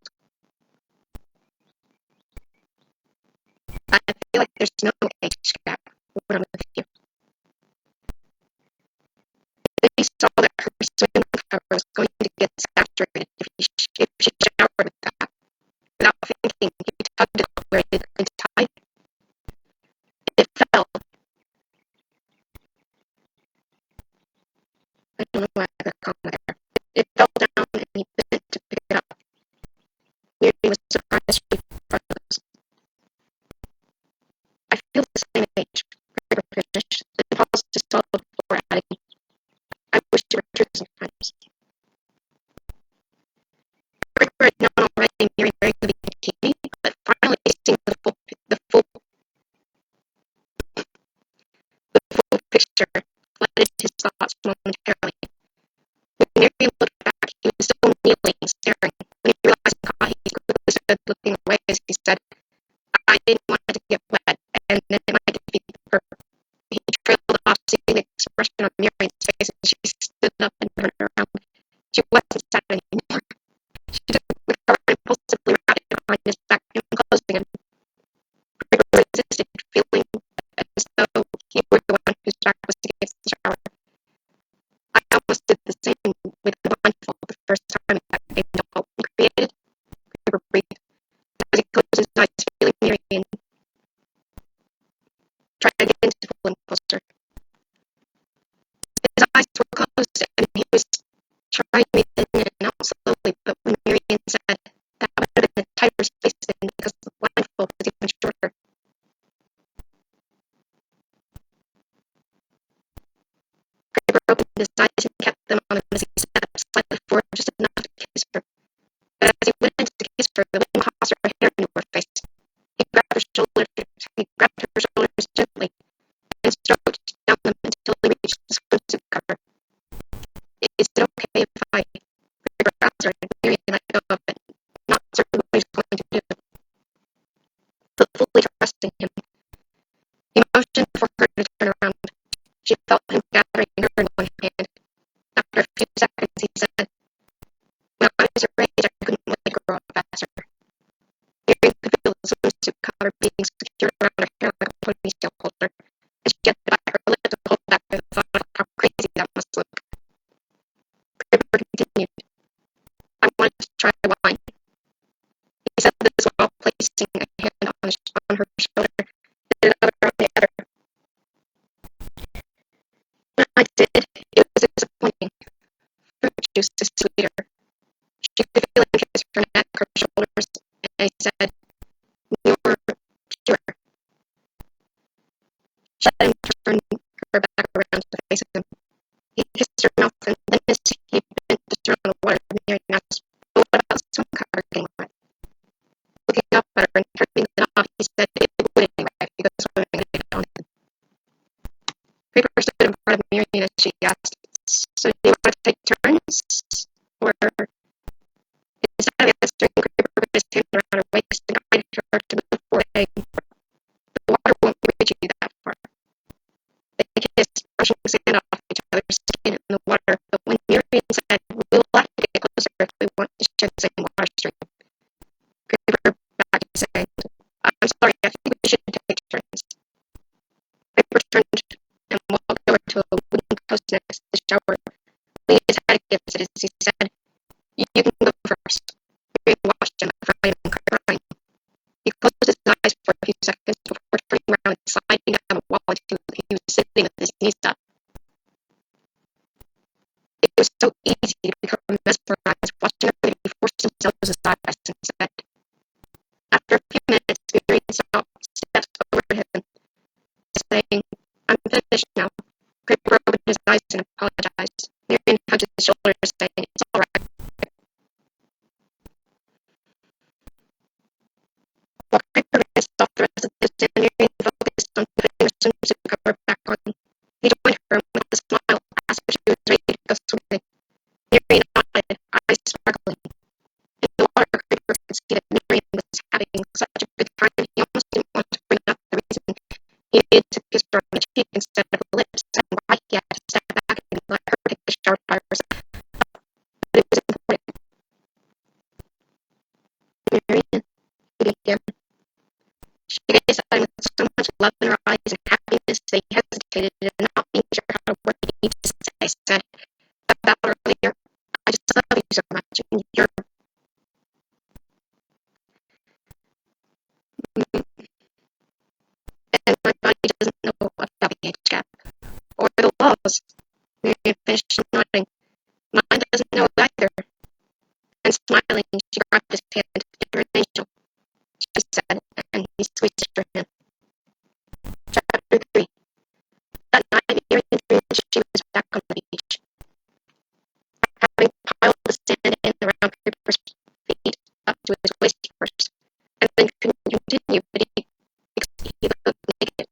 I feel like there's no age gap when I'm with you." Then he saw that her swimming cover was going to get saturated if she showered with that. Without thinking, he tugged it where it was tied. It fell. I don't know why I got caught there. It fell down and he bent to pick it up. Myrian was surprised she froze. "I feel the same age," Piper finished, then paused to swallow before adding, "I wish you were true sometimes." Piper had known already Myrian very good at bikini, but finally seeing the full picture flooded his thoughts momentarily. When Myrian looked back, he was still kneeling, staring. When he realized how he quickly stood looking away as he said, "I didn't want it to get wet, and then it might defeat the purpose." He trailed off, seeing the expression on Myrian's face as she stood up and turned around. She wasn't sad anymore. She took the cover impulsively, wrapped it behind his back, and closed again. Piper resisted, feeling as though he were the one whose back was against the shower. "I almost did the same with the blindfold the first time that baby doll we created," Piper breathed. As he closed his eyes, feeling Myrian tried again to pull him closer. His eyes were closed, and he was trying to in and out slowly, but when Myrian said, "That would have been a tighter space then because the blindfold was even shorter." Piper opened his eyes and kept them on him as he stepped slightly forward just enough to kiss her. But as he went in to kiss her, the wind tossed her hair into her face. He grabbed her shoulders gently and stroked down them until he reached the swimsuit cover. "Is it okay if I?" Piper asked her, and Myrian let go of it, not certain what he was going to do, but fully trusting him. He motioned for her to turn around. She felt him gathering her in one hand. After a few seconds, he said, "When I was her age, I couldn't let her grow up faster." Myrian could feel the swimsuit cover being secured around her hair like a ponytail holder, and she had to bite her lip to hold back the thought of how crazy that must look. Piper continued, "I wanted to try wine." He said this while placing a hand on her shoulder and another on the other. "When I did, it was disappointing. Fruit juice is sweeter." She could feel him kiss her neck, her shoulders, and he said, "You're pure." She let him turn her back around to face him. He kissed her mouth, and then as he bent to turn on the water, Myrian asked, "But what about the swim cover getting wet?" Looking up at her and turning it off, he said it would anyway, because swimming had gone in. Piper stood in front of Myrian as she asked, "So do you want to take turns? Or?" Instead of answering, Piper put his hand around her waist and guided her to move forward, saying, "The water won't reach you that far." They kissed, brushing sand off each other's skin in the water, but when Myrian said, "We'll have to get closer if we want to share the same water stream," Piper back to saying, "I'm sorry, I think we should take turns." Piper turned and walked over to a wooden post next to the shower nose aside and said, after a few minutes, Myrian steps over to him, saying, I'm finished now. Creeper opened his eyes and apologized. Myrian hugged his shoulders, saying, it's all right. While Creeper rinsed off the rest of the dish, Myrian focused on putting her swimsuit cover back on. He joined her with a smile, asked if she was ready to go swimming. Myrian nodded, eyes sparkling. In the water, Creeper could see that Myrian was having such a good time he almost didn't want to bring up the reason he needed to kiss her on the cheek instead of the lips, and why he had to step back and let her take the shower by herself. But it was important. Myrian, he began. She gazed at him with so much love in her eyes and happiness that he hesitated and not being sure how to word what he needed to say, said, about earlier, I just love you so much, and you're and my body doesn't know about the age gap or the laws. Myrian finished nodding. Mine doesn't know either. And smiling, she grabbed his hand. You're an angel, she said, and he squeezed her hand. Chapter 3. That night, Myrian dreamed that she was back on the beach, having piled the sand in around Creeper's feet up to his waist first, and then continue, but he looked naked.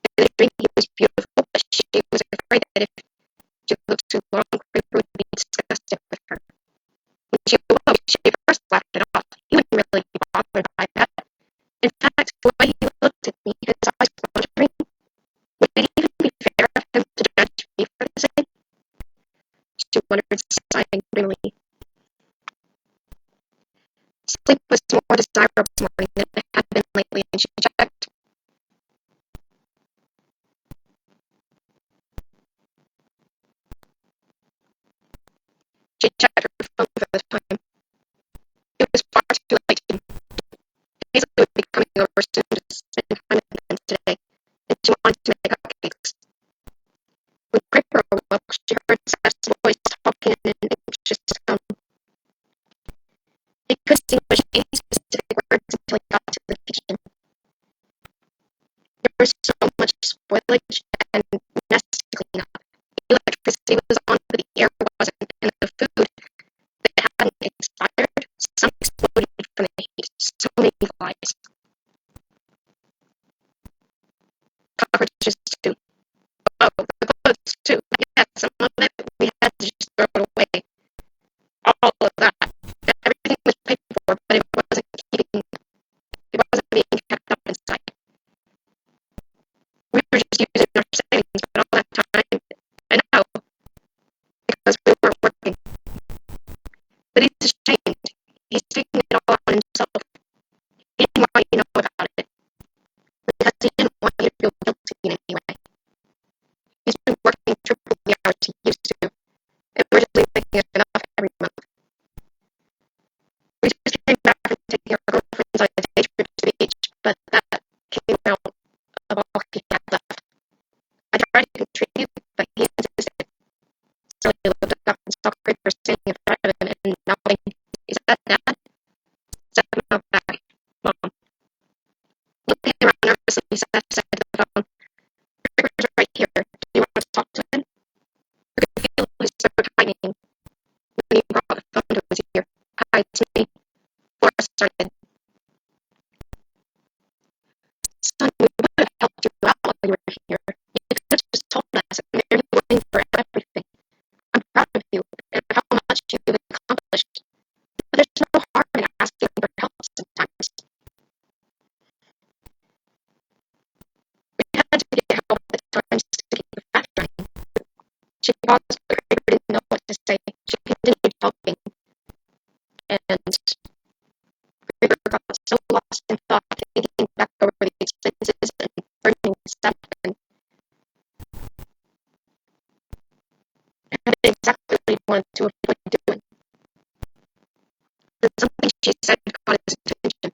In the dream, he was beautiful, but she was afraid that if she looked too long, Creeper would be disgusted with her. When she awoke, she first laughed it off. He wouldn't really be bothered by that. In fact, the way he looked at me, his eyes wandering, would it even be fair of him to judge me for the same? She wondered, sighing dreamily. Sleep was more desirable this morning than it had been lately, and she checked. She checked her phone for the time. It was far too late to Paisley would be coming over soon to spend time with them today, and she wanted to make cupcakes. When Creeper awoke, she heard Seth's voice talking in an anxious tone. He couldn't distinguish any specific words until he got to the kitchen. There was so much spoilage and mess to clean up. The electricity was on, but the air wasn't, and the food that hadn't expired, some exploded from the heat. So many flies. Cockroaches too. Oh, the clothes too. Yeah, some of it we had to just throw it away. All of that. Everything was paid for, but it wasn't being kept up inside. We were just using our savings, but all that time, and now, because we weren't working. But he's ashamed. He's taking it all on himself. He didn't want you to know about it, because he didn't want you to feel guilty in any way. He's been working triple the hours he used to, and we're just making enough every month. We just came back from taking our girlfriends on a day trip to the beach, but that came out of all he had left. I tried to contribute, but he insisted. So he looked up and saw Creeper standing in front of him and nodding. Is that Dad? Seth nodded back. Mom. Looking around nervously, Seth said to the phone, Creeper's right here. Do you want to talk to him? You could feel his throat tightening when he brought the phone to his ear. Hi, it's me. Laura started. Son, we would have helped you out while you were here. You could have just told us, and you're willing for everything. I'm proud of you and how much you've accomplished. But there's no harm in asking for help sometimes. We had to get help at times to keep the factory running. She paused, but Creeper didn't know what to say. She continued talking, and Creeper got so lost in thought, thinking back over the expenses and burning stuff and had exactly what he wanted to avoid doing. Then something she said caught his attention.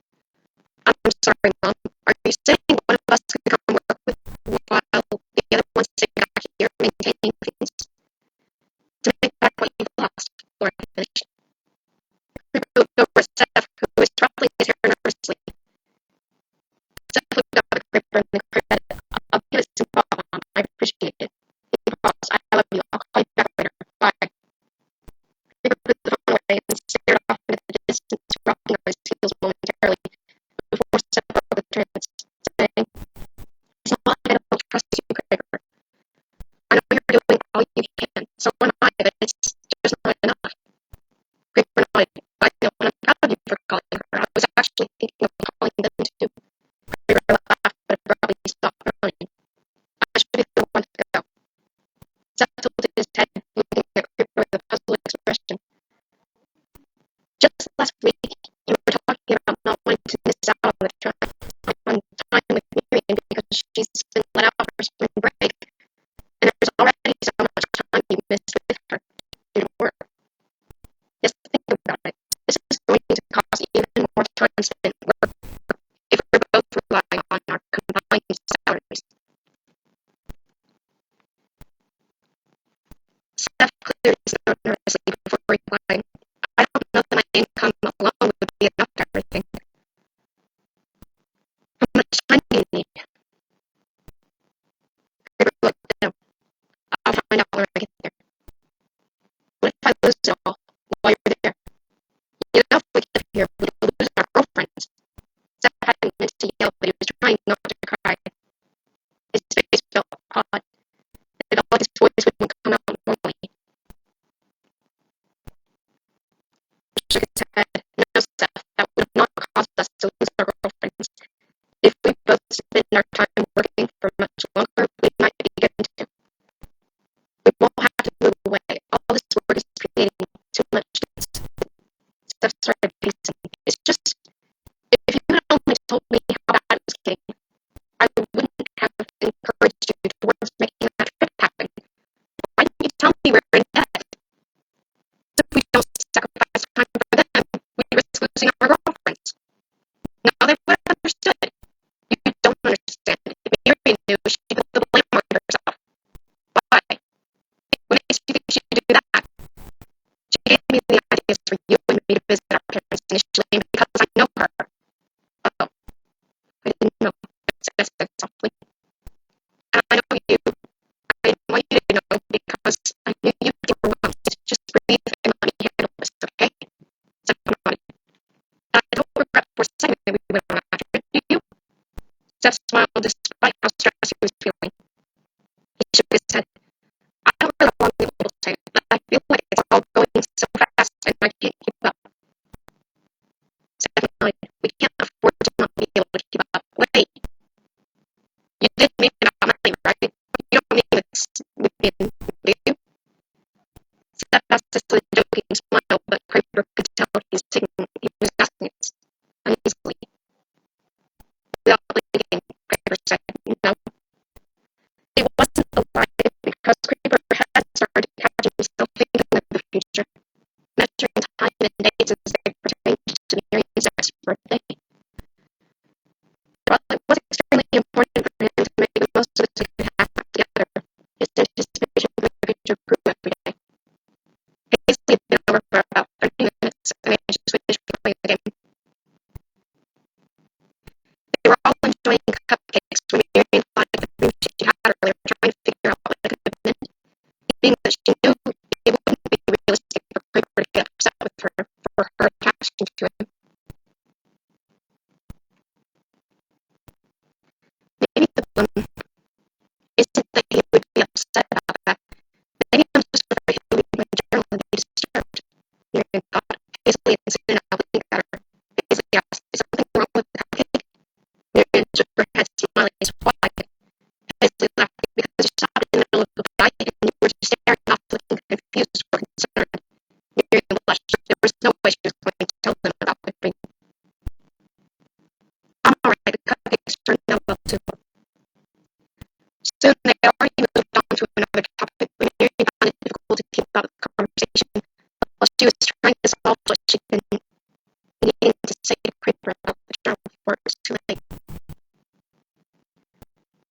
I'm sorry, Mom. Are you saying one of us could come work with while the other one's sitting back here maintaining things? To make back what you've lost, Laura finished. Creeper looked over distance to recognize his heels momentarily before Seth broke the trance, saying, "It's not that I don't trust you, Gregor. I know you're doing all you can, so am I, but it's just not enough." Gregor nodded. "I know, and I'm proud of you for calling her. I was actually thinking of calling them too." Gregor laughed, but abruptly stopped running. "I should be the one to go." Seth tilted his head, looking at Gregor with a puzzled expression. "Just last week, you were talking about not wanting to miss out on the time with Myrian because she's been let out for spring break, and there's already so much time you missed with her in work. Just think about it. This is going to cost even more time spent work if we're both relying on our combined salaries." Seth cleared his throat nervously before replying, "I don't know that my income alone would be enough for everything. How much time do you need?" Gregor looked down. "I'll find out when I get there." "What if I lose it all while you're there? You know, if we get here, we'll lose our girlfriends." Seth hadn't meant to yell, but he was trying not to cry. His face felt odd. It felt like his voice wouldn't come out normally. He shook his head. "No, Seth, that would not cause us to lose our girlfriends. If we both spend our time working for much longer, we might begin to. We won't have to move away. All this work is creating too much distance." Steph started pacing. "It's just, if you had only told me how bad it was getting, I wouldn't have encouraged you towards making that trip happen. Why didn't you tell me we were in debt? So if we don't sacrifice time for them, we risk losing our girlfriends. Now they would have understood. You don't understand. If Myrian knew, she'd put the blame on herself. Why? What makes you think she'd do that? She gave me the ideas for you and me to visit our parents initially because I know her." "Oh, I didn't know," Seth said softly. "And I know you. I didn't want you to know because I knew you'd be overwhelmed. Just breathe and let me handle this, okay?" Seth nodded. "And I don't regret for a second that we went on after it, do you?" Seth smiled despite how stressed he was feeling. He shook his head. "I don't really want to be able to say it, but I feel like it's all going so fast and I can't keep up." Seth nodded. "We can't afford to not be able to keep up. Wait, you did make it about money, right? You don't mean it's within, do you?" Seth asked a joking smile, but Piper could tell he was asking it uneasily. Without blinking, Piper said, "No." It wasn't a lie because Piper had started catching himself thinking of the future, measuring time and days as they pertained to Myrian's next birthday. While it was extremely important for him to make the most of his good half together, his anticipation for the future grew every day. Paisley had been over for about 30 minutes, and they just finished playing the game. They were all enjoying cupcakes when Myrian thought of the dream she had earlier, trying to figure out what it could have been. Being that she knew it wouldn't be realistic for Piper to get upset with her for her attachment to him. Maybe the problem isn't that he would be upset about that. Maybe I'm just afraid he would in general be disturbed. Myrian thought. Paisley insisted on looking at her. Paisley asked, "Is something wrong with the cupcake?" Myrian shook her head, smiling. "Why?" Paisley laughed because you stopped in the middle of the fight and you were staring off, looking confused or concerned. Myrian blushed. There was no way she was going to tell them about the dream. "I'm alright, the cupcakes turned out well too." Soon they had already moved on to another topic, but Myrian found it difficult to keep up the conversation while she was trying to solve what she'd been needing to say to Piper about the journal before it was too late.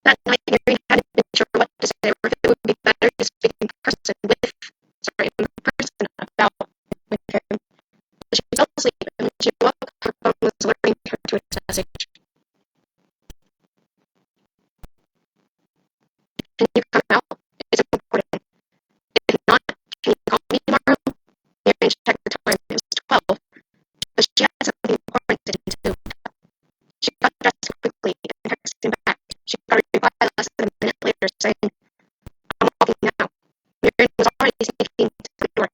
That night, Myrian hadn't been sure what to say or if it would be better to speak in person about with him. She fell asleep, and when she woke, her phone was alerting her to its message. "Can you come out? It's important. If not, can you call me tomorrow?" Myrian checked the time. It was 12. but she had something important to do. She got dressed quickly and texted him back. She got a reply less than a minute later saying, "I'm walking now." Myrian was already sneaking to the door,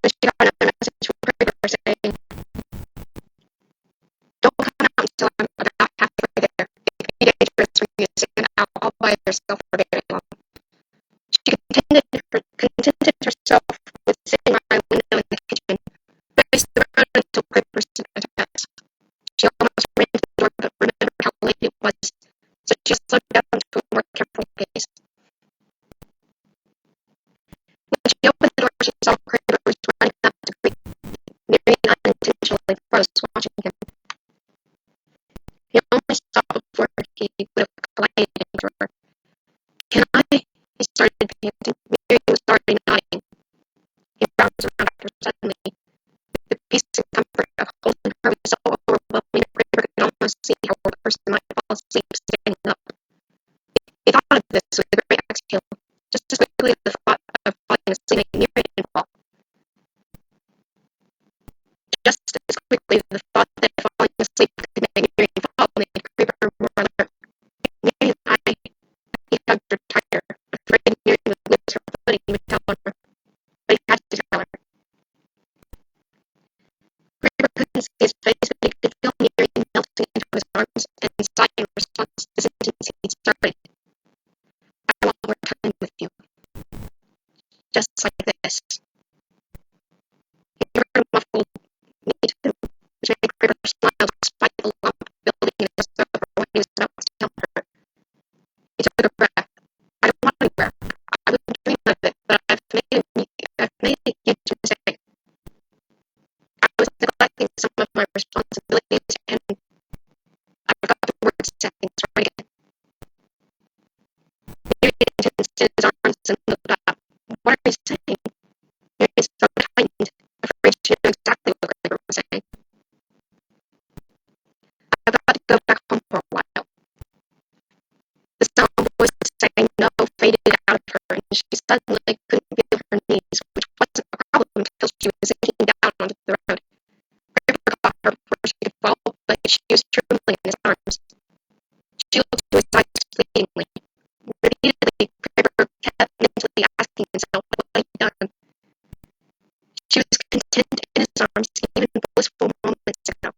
but she got another message from Kramer saying, "Don't come out until I'm about halfway there. It could be dangerous for you to stand out all by yourself for very long." She contented herself with sitting by a window in the kitchen, faced around until Kramer sent her a text. She almost ran to the door, but remembered how late it was, so she slowed down to a more careful pace. When she opened the door, she saw Kramer was running up to greet Myrian unintentionally froze, watching him. He only stopped before he would have collided into her. "Can I?" He started panting. Myrian was already nodding. He bounced around her suddenly. The peace and comfort of holding her was so overwhelming that Kramer could almost see how a person might fall asleep standing up. He thought of this with a great exhale, just as quickly as the thought of falling asleep made Myrian fall. Just as quickly the thought that falling asleep could make Myrian fall made Kramer more alert. Myrian, he hugged her tighter, afraid Myrian would lose her footing and tell on her. But he had to tell her. Kramer couldn't see his face, but he could feel Myrian melting into his arms and sigh in response to the sentence he'd started. "I want more time with you. Just like this." He heard a muffled "me too," which made Kramer smile despite the lump building in his throat when he was about to tell her. He took a breath. "I don't want anywhere. I wouldn't dream of it, but I've made a huge mistake. I was neglecting some of my responsibilities, and I forgot the word seconds right again." Myrian tensed his arms and looked up. "What are you saying?" Myrian's throat tightened, afraid she knew exactly what Kramer was saying. "I've got to go back home for a while." The sound voice saying no faded out of her, and she suddenly couldn't feel her knees, which wasn't a problem until she was sinking down onto the road. Kramer caught her before she could fall, but she was trembling in his arms. She looked into his eyes pleadingly. Repeatedly, Kramer kept mentally asking himself what he'd done. She was content in his arms, even blissful moments ago.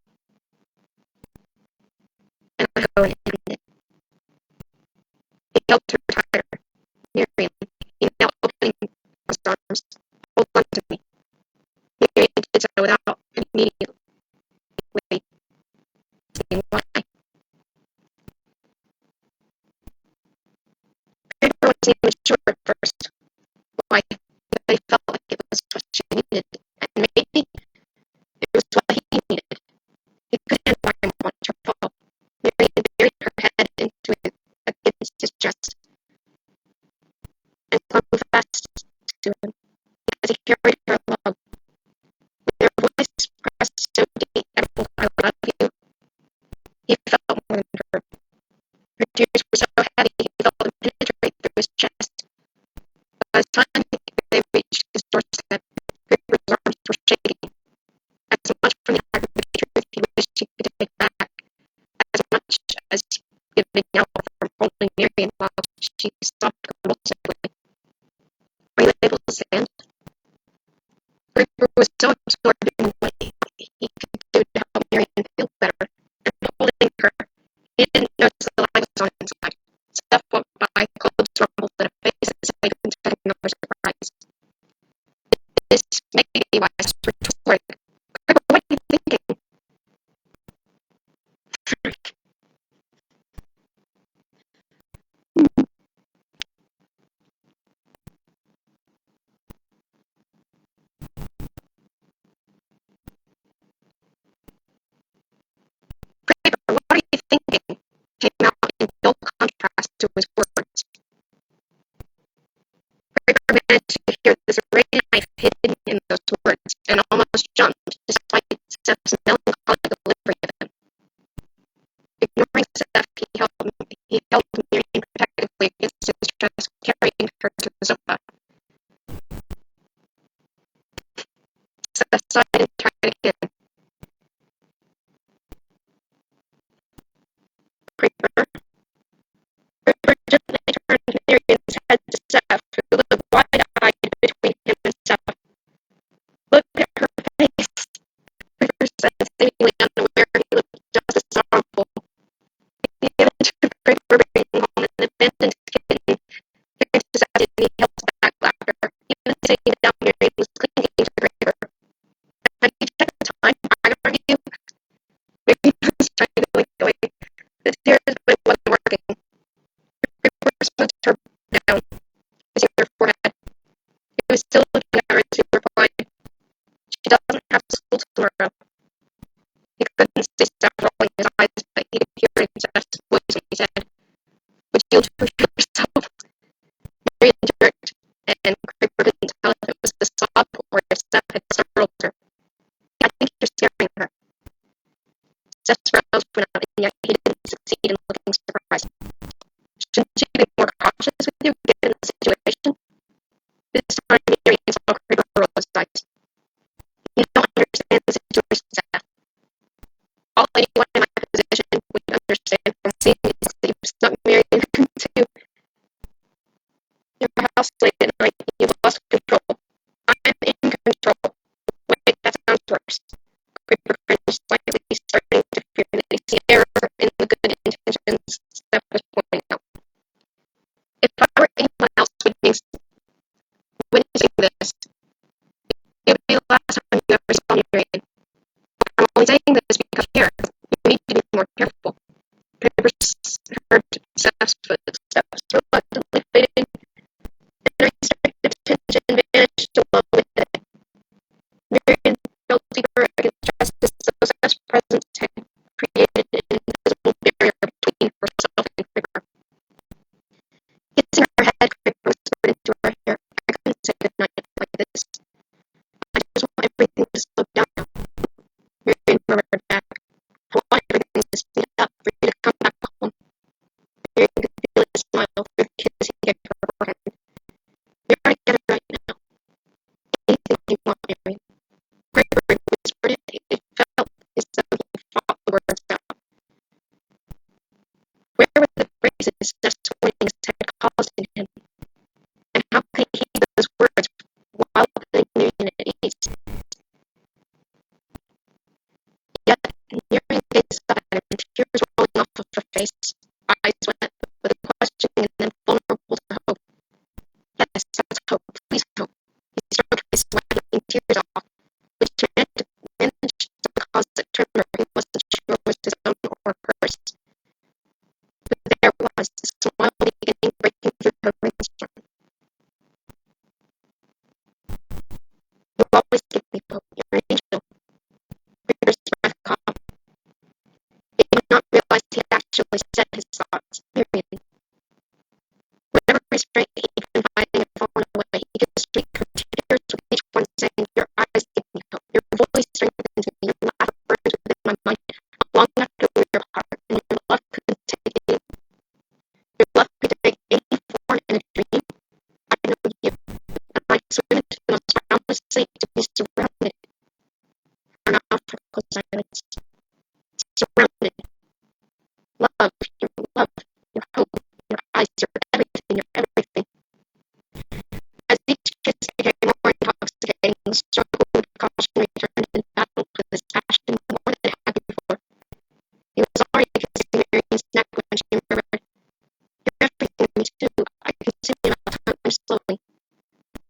And let go and end it. He held her tighter. "Myrian," he knelt, opening his arms. "Hold on to me." Myrian did so without immediately saying why. Kramer wasn't even sure at first why, but he felt like it was what she needed, and maybe it was what he needed. He couldn't buy him watch her fall. Myrian buried her head into it against his chest and clung fast to him as he carried her along. With her voice pressed so deep and full, "I love you," he felt more than her. Her tears were so heavy he felt them penetrate through his chest. By the time they reached his doorstep, Kramer's arms were shaking, as much from the aggravated truth he wished he could take back, as much as giving out from holding Myrian while she sobbed convulsively. "Are you able to stand?" Kramer was so absorbed in what he could do to help Myrian feel better, and holding her, he didn't notice the light was on inside. Stuff went by, clothes rumbled, and a face that said he couldn't take another surprise. This may be why I retorted. "Kramer, what are you thinking?" Seemingly unaware he looked just as sorrowful. He gave it to Craig for bringing home and abandoned his kitten. Hearing society, he held back laughter. Even sitting down here, he was clinging to Craig. Had you checked the time? I argue. Maybe he was trying to blink away. The tears, but it wasn't working. Craig smoothed her down, kissing her forehead. He was still looking at her as he replied, "She doesn't have school tomorrow." He couldn't stop rolling his eyes, but he could hear Jeff's voice when he said, "Would you do it yourself?" Myrian jerked, and Craig couldn't tell if it was a sob or if Steph had startled her. "I think you're scaring her." Steph's brows went up, and yet he didn't succeed in looking surprised. "Shouldn't you be more cautious with you, given the situation?" This time Myrian saw Craig roll his eyes. "You don't understand the situation, Steph. All anyone in my position would understand from seeing these sleeps, not Myrian too. Your house late at night, you lost control. I'm in control. Wait, that sounds worse." Creeper cringed slightly, starting to fear that he see error in the good intentions Steph was pointing out. "If I were anyone else witnessing this, it would be the last time you ever saw Myrian. I'm only saying this because here, you need to be more careful." Creeper heard Steph's footsteps reluctantly faded, and her restrictive tension vanished along with it. Myrian felt deeper against so Steph's presence had created an invisible barrier between herself and Creeper. Kissing her head, Creeper whispered into her ear, "I couldn't say goodnight like this. I just want everything to slow down now." Myrian murmured back, "I want everything to speed up for you to come back home." Myrian could feel his smile through the kiss he gave her forehead. "We are together right now. Anything you want, Myrian." Creeper whispered it. It felt as though he fought the words out. Where were the phrases Steph's warnings had caused in him? And how could he heed those words while putting Myrian at ease? Yet, Myrian gazed at him, tears rolling off of her face, eyes wet with a question and then vulnerable to hope. "Yes, that's hope. Please hope." He stroked his sweating tears off, which managed to cause a tremor he wasn't sure was his own or hers. But there was, a smile beginning breaking through her rainstorm. "You always give me hope. You're an angel." Creeper's breath caught. He did not realize he had actually said his thoughts. Myrian. Whatever restraint he had been hiding had fallen away. He could speak her tears with each one saying, "Your eyes give me hope. Your voice strengthens me. Your laugh burns within my mind long after we are apart. And your love could take you. Your love could take any form in a dream. I know you. And I swim into the most boundless sea to be surrounded." Her mouth closed silence. Surrounded. Love, your hope, your eyes, your everything, your everything. As each kiss became more intoxicating, the struggle with caution returned and battled with his passion more than it had before. He was already kissing Myrian's neck when she murmured, "You're everything to me too. I can see you now time slowly."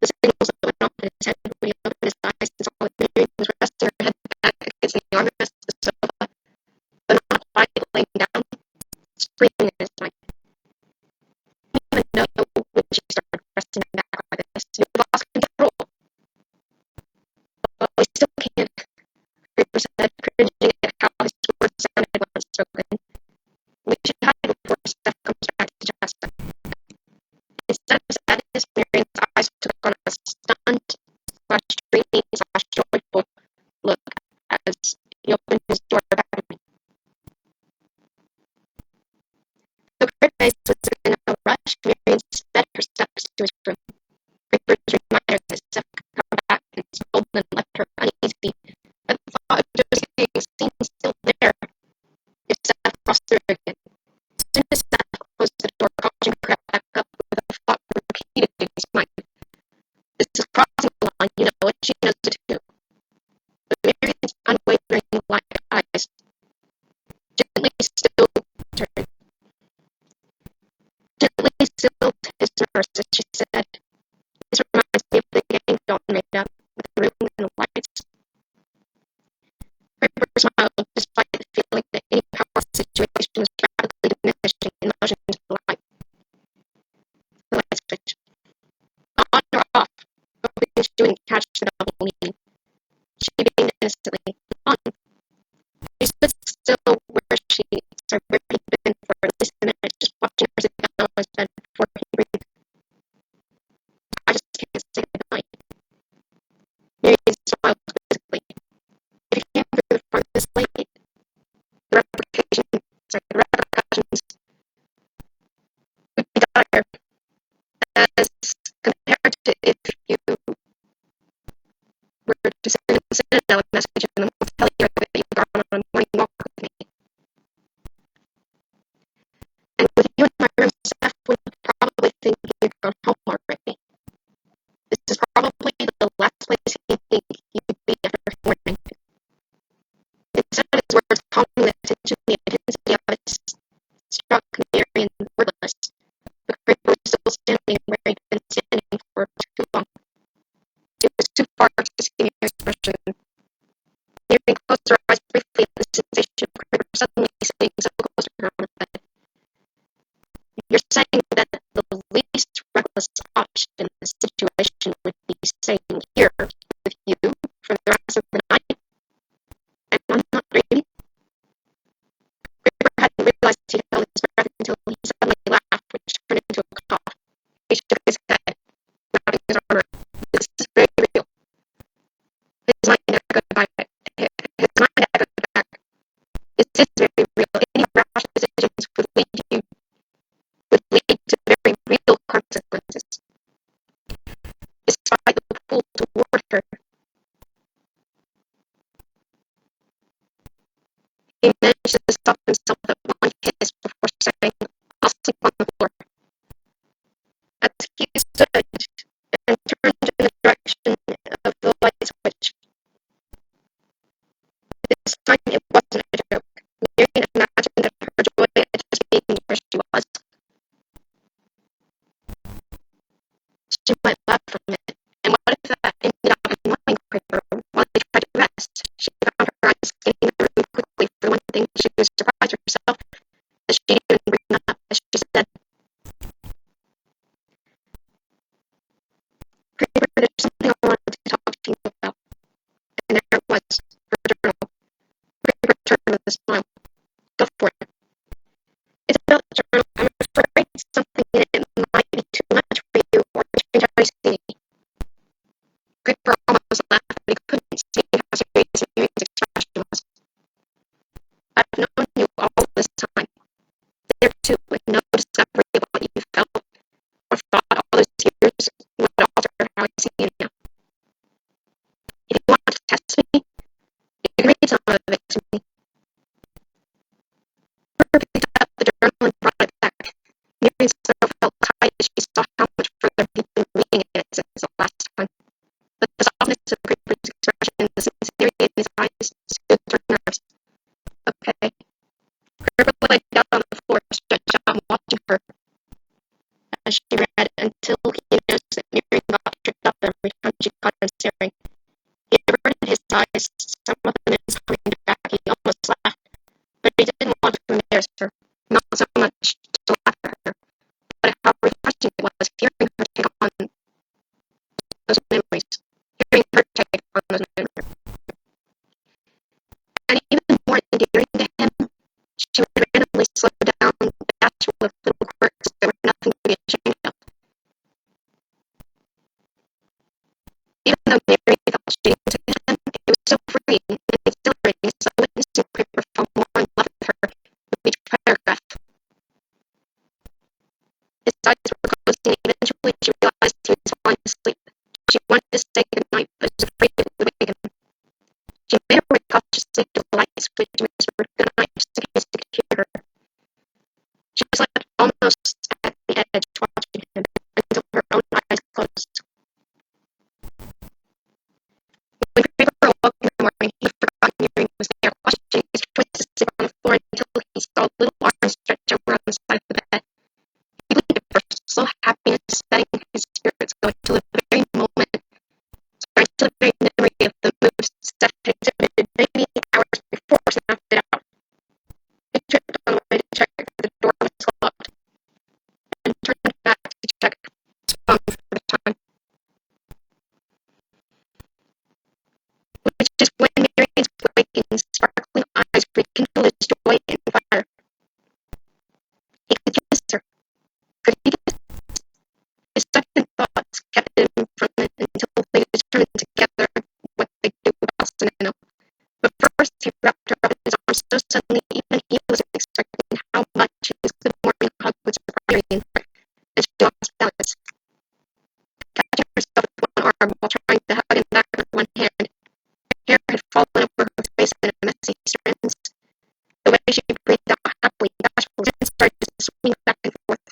The signals that went off in his head when he opened his eyes and saw that Myrian was resting her head back against the armrest of the sofa, but not quite laying down, screaming in his mind. He didn't even know when she started pressing him back like this. He lost control. "Well, we still can't," Creeper said, cringing at how his words sounded when spoken. "We should hide before Steph comes back to Jessica." Instead of sadness, Myrian's eyes took on a stunned, dreamy, joyful look as he opened his door back at me. The Creeper was in a rush. Myrian sped her steps to his room. Creeper's reminder that Steph could come back and scold and left her uneasy. At the thought of Josie seemed still there. If Steph crossed through again. As soon as Steph closed the door, caution crept back up with a thought repeated in his mind. "This is crossing the line, you know it. She knows it too." But Myrian's unwavering light Instead of his words calling the attention, the intensity of it struck Myrian wordless. The creeper was still standing where he'd been standing for too long. It was too far to see Myrian's expression. Myrian closed her eyes briefly at the sensation of the creeper suddenly sitting so close to her on the bed. You're saying that the least reckless option in this situation would be staying here with you for the rest of the night? And I'm not dreaming? Creeper hadn't realized he held his breath until he suddenly laughed, which turned into a cough. He shook his head, wrapping his arm around. This is very real. His mind echoed back. This is very real. Any rash decisions would lead to very real consequences. Despite the pull toward her, he managed to stop himself at one kiss before saying, I'll sleep on the floor. As he stood and turned in the direction of the light switch. This time it wasn't a joke. Myrian imagined that her joy at just being where she was. She might laugh for a minute, and what if that ended up annoying Creeper while they tried to rest? She found her eyes scanning the room quickly for the one thing she was surprised herself that she didn't bring up as she said, Creeper, there's something I wanted to talk to you about. And there it was, her journal. Creeper turned with a smile. Go for it. It's about the journal. I'm afraid something in it might be too much for you or change how you see me. Creeper almost laughed, but he couldn't see how serious Myrian's expression was. I've known you all this time. There too, with no discovery of what you felt or thought all those years would alter how I see you now. If you want to test me, you can read some of it to me. Creeper picked up the journal and brought it back. Myrian's throat felt tight as she saw how much further he'd been reading it since the last time. But the softness of Creeper's expression and the sincerity in his eyes soothed her nerves. Okay. Creeper lay down on the floor, stretched out and watching her as she read until he noticed that Myrian got tripped up every time she caught him staring. He averted his eyes, some of them coming back. He almost laughed, but he didn't want to embarrass her, not so much to laugh at her, but at how refreshing it was hearing her take on those memories. And even more endearing to him, she would randomly slow down, bashful with little quirks that were nothing to be ashamed of. Even though Myrian felt shame to him, it was so freeing and exhilarating as though witnessing Creeper fell more in love with her with each paragraph. His eyes were closing, and eventually she realized he was falling asleep. She wanted to say goodnight, but was afraid it would wake him. She made her way cautiously to the light switch and whispered goodnight just in case he could hear her. She slept almost at the edge, watching him until her own eyes closed. When Creeper awoke in the morning, he forgot Myrian was there, watching his choice to sit on the floor until he saw little arms stretched over on the side of the bed. He blinked at first, slow happiness setting his spirits going to the very moment, to the very memory of the moves Seth had exhibited many hours before snapped it out. He tripped on the way to check if the door was locked, and turned back to check his phone for the time. Which is when Myrian's waking, sparkling eyes rekindled his joy and fire. He could kiss her. Could he kiss? His second thoughts kept him from it until they determined together what they'd do about Soneno. But first he wrapped her up in his arms so suddenly even he wasn't expecting how much his good morning hug would surprise Myrian, and she lost balance. Catching herself with one arm while trying to hug him back with one hand, her hair had fallen over her face in a messy strands. The way she breathed out happily, bashfully, and started to swing back and forth.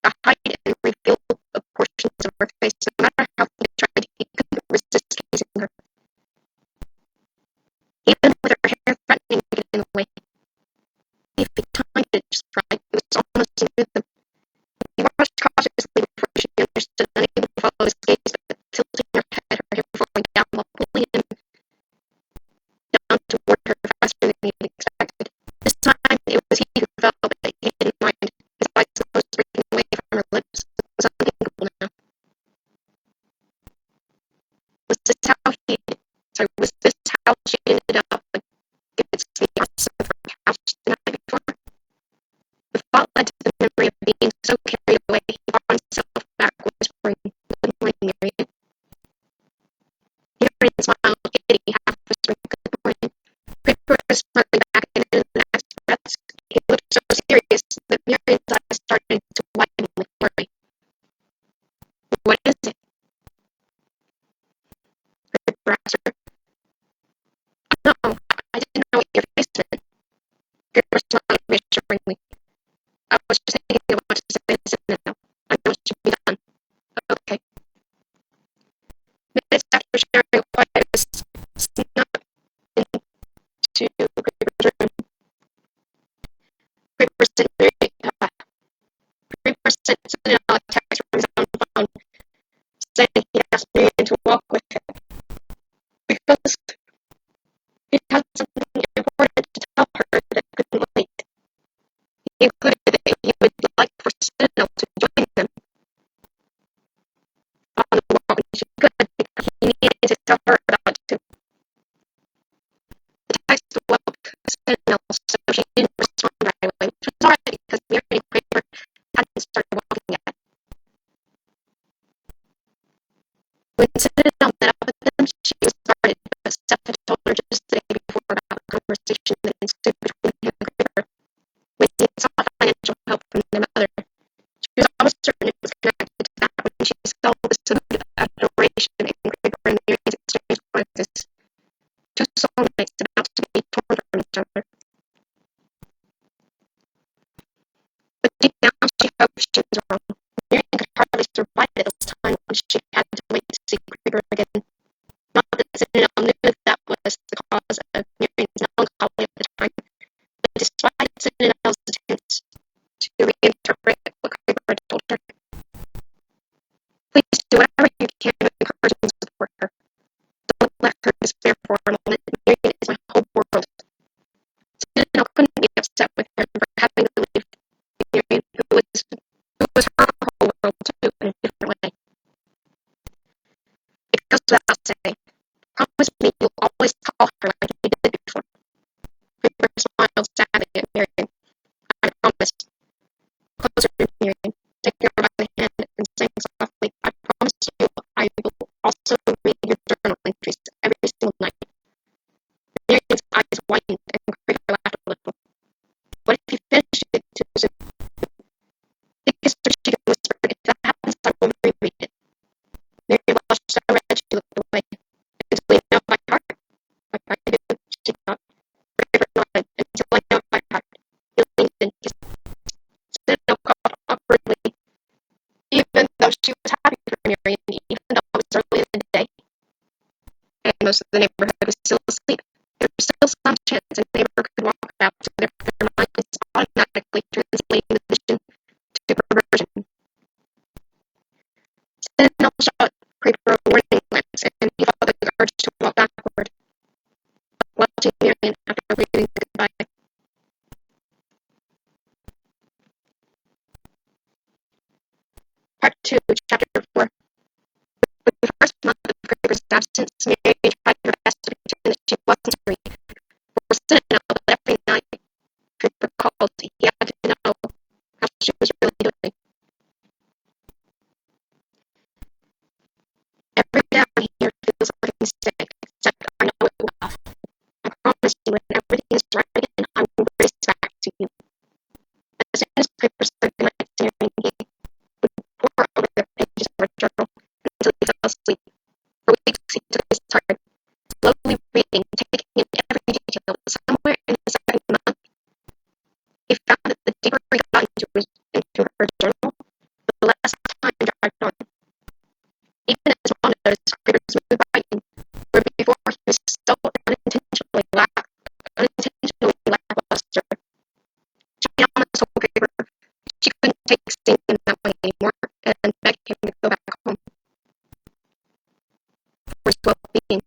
To hide and reveal the portions of her face, no matter how he tried, he couldn't resist gazing at her. Even with her being so carried away, he found himself back whispering, "Good morning, Myrian." Myrian smiled at Kitty, half whispering, "Good morning." Creeper was smiling back, and in the next breath, he looked so serious that Myrian's eyes started to widen with worry. "What is it?" Creeper asked her. "No, I didn't know what your face meant." Creeper smiled reassuringly. "I was just thinking of what to say this now. I know it should be done." "Okay." Minutes after sharing a quiet snuck into Creeper's room. Creeper sent Creeper sent Sentinel a text from his own phone, saying he asked Myrian to walk with him because he had something important to tell her that couldn't wait. He included that he would like for Sentinel to join them on the walk when she could, because he needed to tell her about it too. The text woke Sentinel, so she didn't respond right away, which was alright because Myrian and Creeper hadn't started walking yet. When Sentinel met up with them, she was startled, but Steph had told her just the day before about the conversation that ensued between him and Creeper when he sought financial help from their mother. She was almost certain it was connected to that when she saw the similar adoration in Creeper and Myrian's exchange glances. Two soulmates about to be torn from each other. But deep down she hoped she was wrong. Myrian could hardly survive at this time when she had to wait to see Creeper again. Not that Sentinel knew that was the cause of Myrian's melancholy at the time, but despite Sentinel's attempts to reinterpret what Creeper had told her, please do whatever you can to encourage and support her. Don't let her despair for a moment. Myrian is my whole world. Sentinel couldn't be upset with him for having to leave Myrian, who was her whole world too, in a different way. It goes without saying. Promise me you'll always call her like you did before. Creeper smiled sadly at Myrian. I promise. Closer to Myrian, taking her by the hand and saying softly, I promise you I will also read your journal entries every single night. Myrian's eyes widened and Creeper laughed a little. What if you finish it too soon? He kissed her cheek and whispered, if that happens, I will reread it. Myrian blushed so red she looked away. Until I know by heart. I do, she thought. Creeper nodded. Until I know by heart. He leaned and kissed. Sentinel called awkwardly, even though she was happy for Myrian, even though it was early in the day, and most of the neighborhood was still asleep. There was still some chance a neighbor could walk out, so their minds automatically translating the vision to perversion. Sentinel shot Creeper a warning glance, and he felt the urge to walk backward, watching Myrian after waving goodbye. Part 2, Chapter 4. For the first month of Creeper's absence, Myrian tried her best to pretend that she wasn't free. For Sentinel, but every night Creeper called, he had to know how she was really doing. Every now and here feels like a mistake, except I know it well. I promise you when everything is right again, I will race back to you. As soon as Creeper started night staring, he would pore over the pages of her journal until he fell asleep. For weeks he took his time, slowly reading, taking in every detail. Somewhere in the second month, he found that the deeper he got into her journal, the less time dragged on. Even as monitors Creeper's moved by him, where before he was so unintentionally lackluster. She almost told Creeper she couldn't take seeing him that way anymore, and begged him to go back home for his well-being.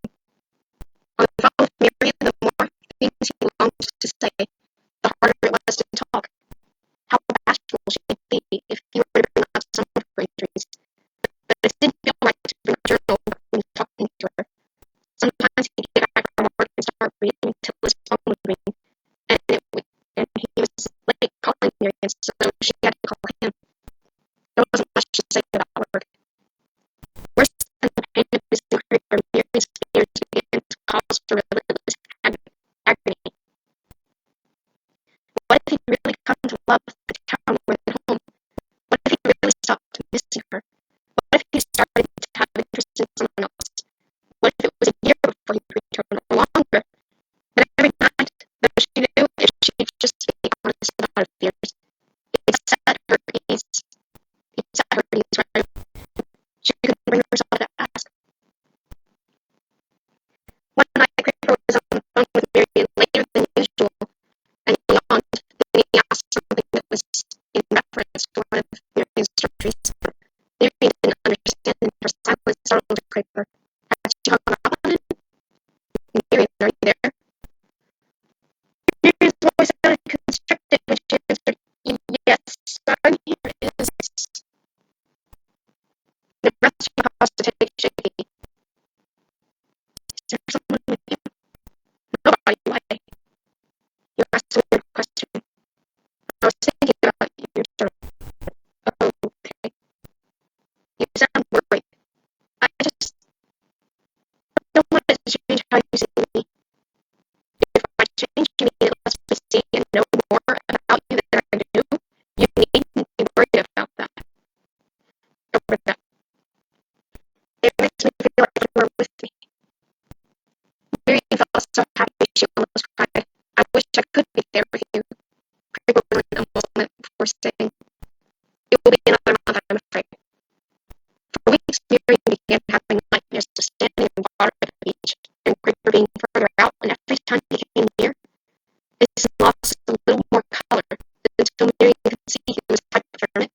On the phone with Myrian, the more things he longed to say, the harder it was to talk. How bashful she'd be if he were to bring up some of her injuries. But it didn't feel right to bring a journal when talking to her. Sometimes he'd get back from work and start reading until his phone would ring, and he was late calling Myrian, so she had to call him. tyranny. What if he'd really come to love the town more than home? What if he really stopped missing her? What if he started to have interest in someone else? What if it was a year before he returned, or longer? But every night, though she knew if she'd just be honest about her fears, it set her at ease. It set her at ease, right? She couldn't bring herself to ask. One night, Creeper was on the phone with Myrian later than usual, and yawned when he asked something that was in reference to one of Myrian's surgeries. Myrian didn't understand, and her silence startled Creeper. Had she hung up on him? Myrian, are you there? Myrian's voice sounded constricted when she answered, "Yes, I'm here." The rest of the house to take shaky. Is there someone with you? Nobody, why? You asked a weird question. I was thinking about you, sir. Oh, okay. You sound worried. I don't want to change how you see me. If I change, you mean it lets me see and know more about you than I do? You needn't be worried about that. Over that. It makes me feel like you were with me. Myrian felt so happy she almost cried. I wish I could be there with you. Creeper went a moment before saying, "It will be another month, I'm afraid." For weeks, Myrian began having nightmares of standing in water at the beach, and Creeper being further out, and every time he came near, his skin lost a little more color, until Myrian could see he was hypodermic.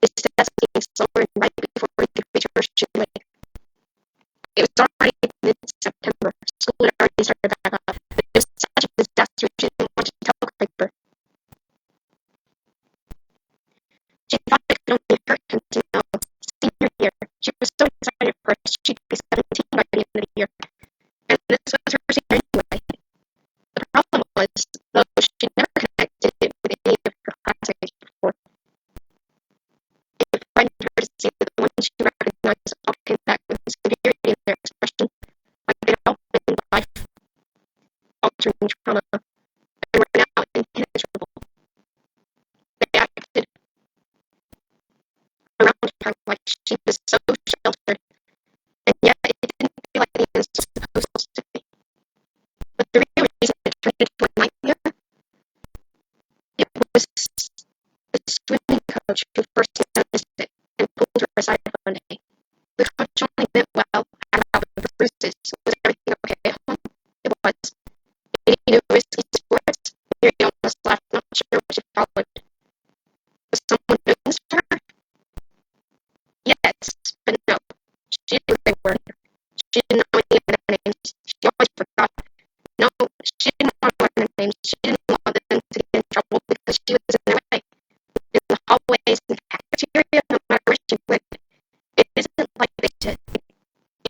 His steps being slower, and right before he could reach her, she lay. It was already mid-September. School had already started back up, but it was such a disaster she didn't want to tell Creeper. She thought it could only hurt him to know. Senior year. She was so excited for her. She'd be 17 by the end of the year. And this was her senior anyway. The problem was, though, she never connected it with any of her classmates before. It frightened her to see that the ones she recognized all came back with severity in their expression, like they'd all been life-altering trauma, and were now impenetrable. They acted around her like she was so sheltered, and yet it didn't feel like it was supposed to be. But the real reason it turned into a nightmare, it was the swimming coach who first noticed it and pulled her aside one day. The coach only meant well, had out with the bruises. Was everything okay at home? It was. Any new risky sports? Myrian almost laughed, not sure what she followed. Was someone doing this for her? Yes, but no. She didn't know they were. She didn't know any of their names. She always forgot. No, she didn't want to learn their names. She didn't want them to get in trouble because she was in their way. In the hallways and cafeteria, no matter where she went. It isn't like they did.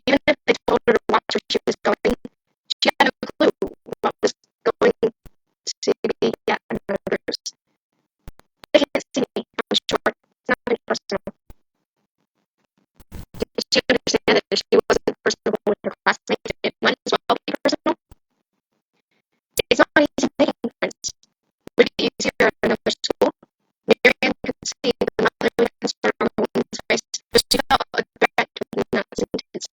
Even if they told her to watch where she was going, she had no clue what was going to be yet another bruise. They can't see me, I'm sure. It's nothing personal. Did she understand that if she wasn't personable with her classmates, it might as well be personal? It's not easy making friends. Would it be easier at another school? Myrian could see the motherly concern on the woman's face, but she felt a dread when that was intense.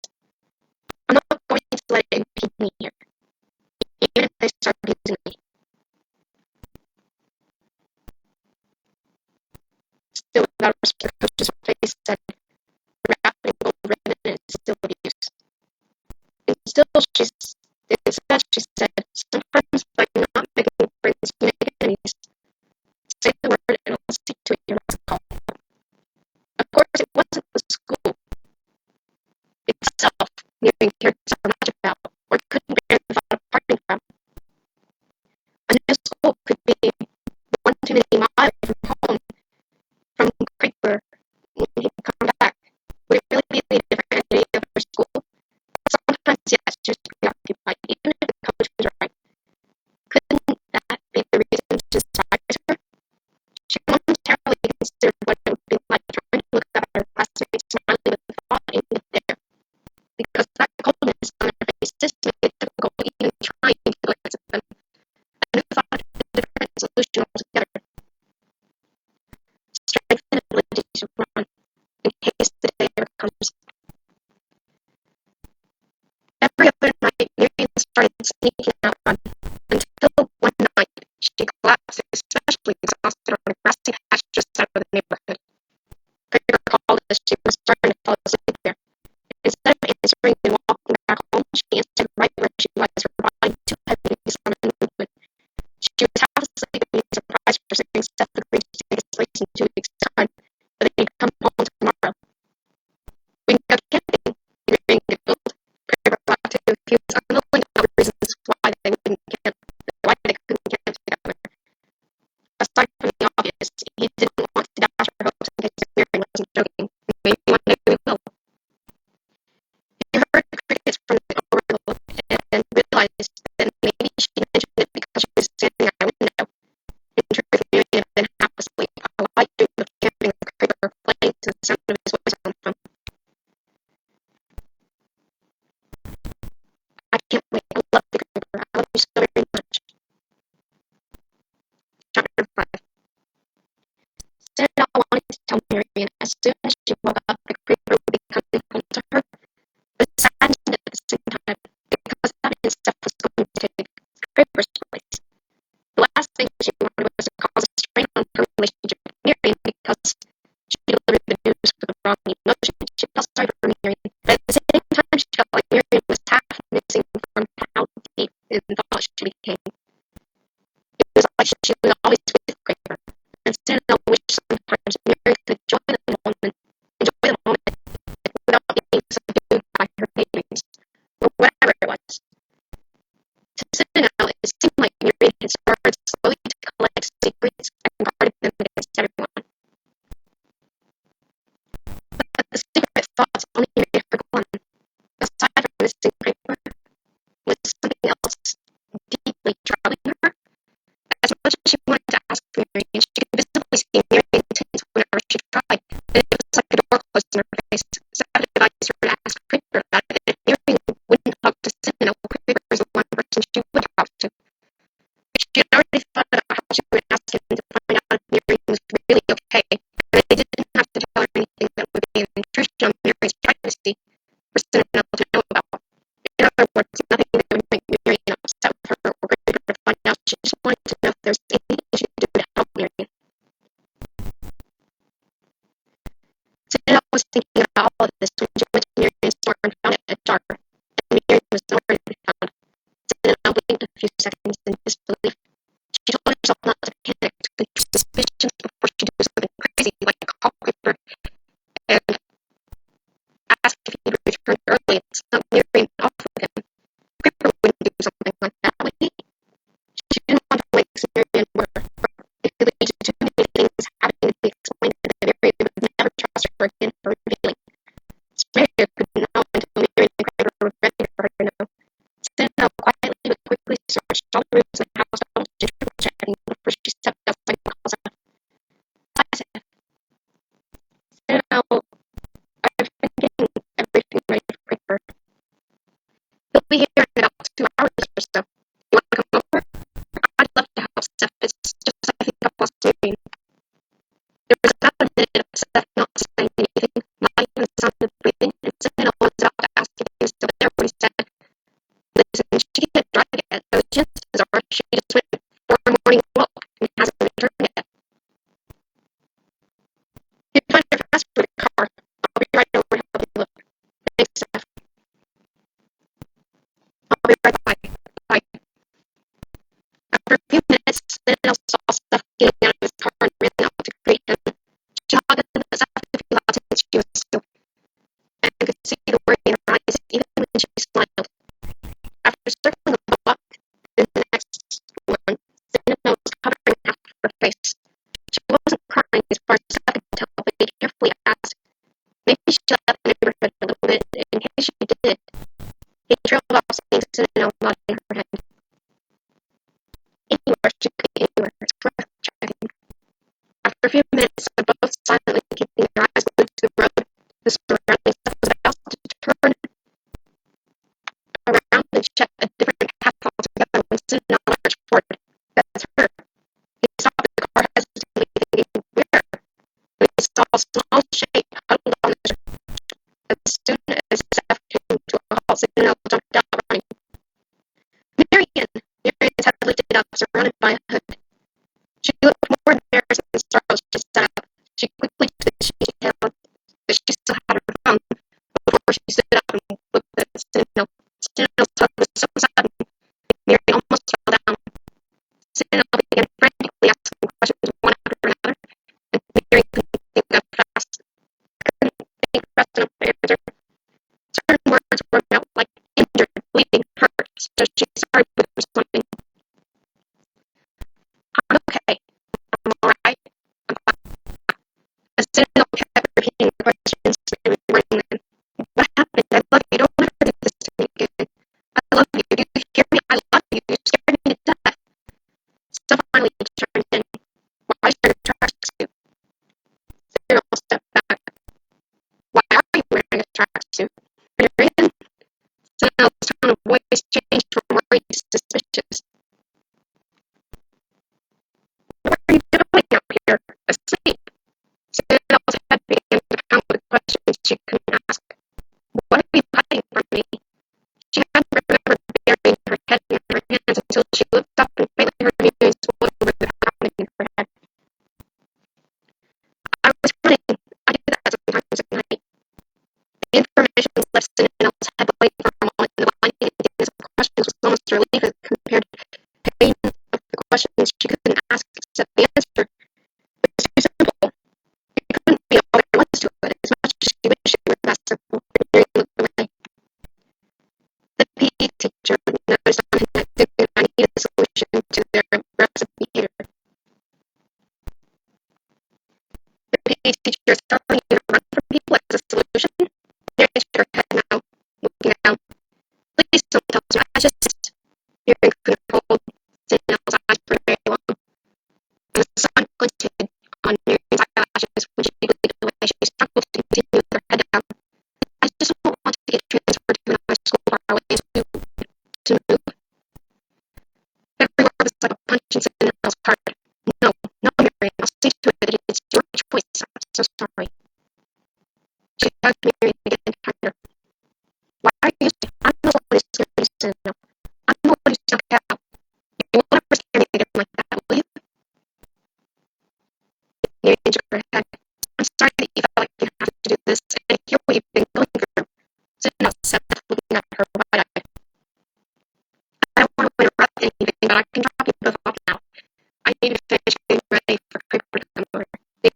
I'm not going to let it impede me here, even if they start using me. Still without respect, the coach's face said, wrapping gold ribbon is still of use. Instead, she said, sometimes by not making friends, you make enemies. Say the word and I'll see to it you're not called. Of course, it wasn't the school itself Myrian cared so much about, or couldn't bear the thought of parting from. A new school could be one too many miles from home, from Creeper, was starting to fall asleep there. Instead of answering and walking back home, she answered right where she was, her body too heavy to be summoned movement. She was half asleep and being surprised for saying Seth agreed to take his place in 2 weeks' time, but he'd come home tomorrow. We can go camping, Myrian giggled. Kramer thought too. He was unwilling about reasons why they couldn't camp together. Aside from the obvious, he didn't want to dash her hopes in case Myrian wasn't joking. Maybe one day we will. He heard the crickets from the overlook and realized that maybe she mentioned it because she was standing at a window. In truth, Myrian had been half asleep, a light dream of camping with Kramer playing to the sound of his voice on the phone. I can't wait. I love you, Kramer. I love you so very much. Chapter 5. Instead of wanting to tell Myrian as soon as she woke up that Kramer would be coming home to her, but saddened at the same time because that meant Steph was going to take Kramer's place. The last thing she wanted was to cause a strain on her relationship with Myrian because she delivered the news with the wrong emotion. She felt sorry for Myrian, but at the same time she felt like Myrian was half missing from how deep in thought she became. It was like she was always with Kramer, and Santa wished sometimes Myrian could enjoy the moment without being subdued by her feelings, or whatever it was. To Santa, it seemed like Myrian had started slowly to collect secrets and guarded them against everyone. But the secret thoughts only made her glum. Aside from missing Kramer, was something else deeply troubling her. As much as she wanted to ask Myrian, she could visibly see Myrian tense whenever she tried, and it was like a door closed in her face. Sad advised her to ask Kramer about it, and Myrian wouldn't talk to Sentinel. Kramer was the one person she would talk to. She had already thought about how she would ask him to find out if Myrian was really okay, and they didn't have to tell her anything that would be an intrusion on Myrian's privacy for Sentinel to know about. In other words, nothing that would make Myrian upset with her or Kramer to find out. She just wanted to know if there was anything she could do to help Myrian. Sentinel was thinking about all of this when she went to Myrian's door and found it ajar, and Myrian was nowhere to be found. Sentinel blinked a few seconds in disbelief. She told herself not to panic, to control suspicions before she do something crazy like call Kramer and ask if he would return early and snub Myrian off with him. Kramer wouldn't do something like that, would he? She didn't want to wake Myrian where if he leads to too many things having to be explained to Myrian would never trust her again for revealing. Myrian couldn't know until Myrian and Kramer were ready for her to know. Sentinel quietly but quickly searched all the rooms in the house to triple checking before she stepped outside the closet. I said, Sentinel, I've been getting everything ready for Kramer. He'll be here in about 2 hours or so. You want to come over? I'd love to help Steph. It's just I think I've lost Myrian. There was about a minute of Steph not saying anything, not even the sound of breathing, and Sentinel was about to ask if he was still there when he said, listen, she can't drive yet. Those chances are she just went for a morning walk and hasn't returned yet. You're kind of fast for the car. I'll be right over to help you look. Thanks, Steph. I'll be right back. Bye. After a few minutes, Sentinel saw Steph getting out of his car and ran out to greet him. She hugged him as if he thought that she was still, and could see the worry in her eyes even when she smiled. After circling the block, then the next one, Sentinel was covering half of her face. She wasn't crying as far as I could tell, but he carefully asked. Maybe she left the neighborhood a little bit, in case she did. He trailed off saying Sentinel nodding her head. Anywhere, she could be anywhere. It's worth checking. After a few minutes of both silently keeping their eyes glued to the road, the surrounding stuff was about to turn around and check a different path altogether when Sentinel lurched forward. That's her. He stopped the car hesitantly, thinking, where? And he saw a small shape huddled on the street. As soon as Steph came to a halt, Sentinel jumped out running. Myrian! Myrian's head lifted up, surrounded by a hood. She looked more embarrassed than startled as she sat up. She quickly took the sheet down, but she still Sentinel began frantically asking questions one after another, and Myrian couldn't think of fast. Couldn't think fast enough to answer. Certain words were out like injured, bleeding, hurt, so she started with something. I'm okay. I'm alright. I'm fine. The Sentinel kept repeating the questions and warning them. What happened? I love you. Don't ever do this to me again. I love you. Do you hear me? I love you. You scared me to death. So finally he turned in. Why is there a tracksuit? Cyril stepped back. Why are you wearing a tracksuit? Myrian? Sentinel's tone of voice changed from worried to suspicious. What are you doing out here? Asleep? Sentinel's head began to pound with questions she couldn't ask. What are you hiding from me? She hadn't remembered burying her head in her hands until she looked up and faintly heard Myrian's voice over the pounding in her head. I was running. I do that sometimes at night. The information left Sentinel's head away for a moment, and the blinding emptiness of questions was almost relief as compared to the pain of the questions she couldn't ask except the answer. It was too simple. It couldn't be all there was to it, as much as she wished it were that simple. Myrian looked away. The PE teacher noticed something that didn't I need a solution to their aggressive behavior. The PE teacher is telling you to run from people as a solution? Myrian shook her head now, looking down. Please don't tell me. I just... Myrian couldn't hold Sentinel's eyes for very long. The sun glinted on Myrian's eyelashes when she looked away. She struggled to continue with her head down. I just don't want to get transferred to another school far away to move. Every word was like a punch in Sentinel's heart. No, Myrian, I'll see to it that it's your choice. I'm so sorry. She hugged Myrian again tighter. Why are you saying I'm the one who's going to Sentinel? I'm the one who snuck out. You won't ever scare me again like that, will you? Myrian shook her head. I'm sorry that you felt like you have to do this, and I hear what you've been going through. Sentinel said, looking at her wide-eyed. I don't want to interrupt anything, but I can drop you both off now. I need to finish getting ready for Creeper to come over. You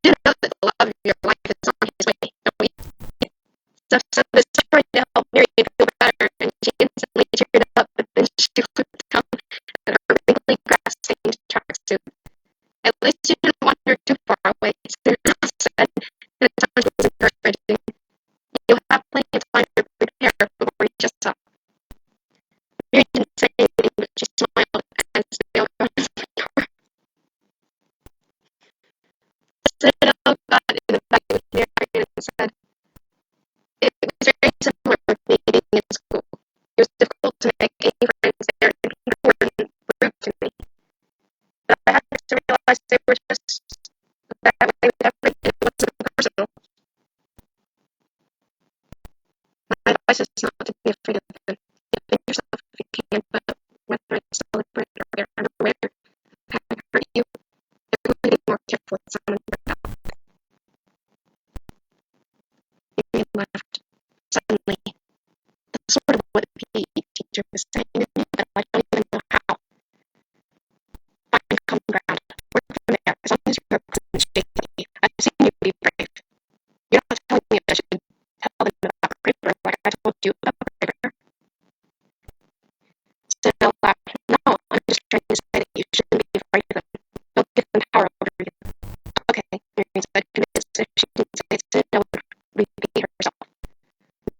do know that the love of your life is on his way, don't you? So this tried to help Myrian feel better, and she instantly cheered up, but then she looked down at her wrinkly grass-stained tracksuit. At least you didn't wander too far away, Sentinel said, and his tone was encouraging. You'll have plenty of time to prepare before you just stop. Myrian didn't say anything, but she smiled as they all got into the car. Sentinel got in the back with Myrian and said, it was very similar with me being in school. It was difficult to make any friends there, and people were rude to me. But I had to realize they were just that way with everything. It wasn't personal. My advice is not to be afraid of them. Defend yourself if you can, but whether it's deliberate or they're unaware, having hurt you, they're going to be more careful with someone without. Myrian laughed. Suddenly, that's sort of what the PE teacher was saying to me, but I don't even know how. Find common ground. Work from there, as long as you're cool and shaky. I've seen you be brave. You're not telling me I should tell them about Creeper like I told you about Creeper. Sentinel laughed. No, I'm just trying to say that you shouldn't be afraid of them. Don't give them power over you. Okay, Myrian said, convinced if she didn't say it, Sentinel would repeat herself.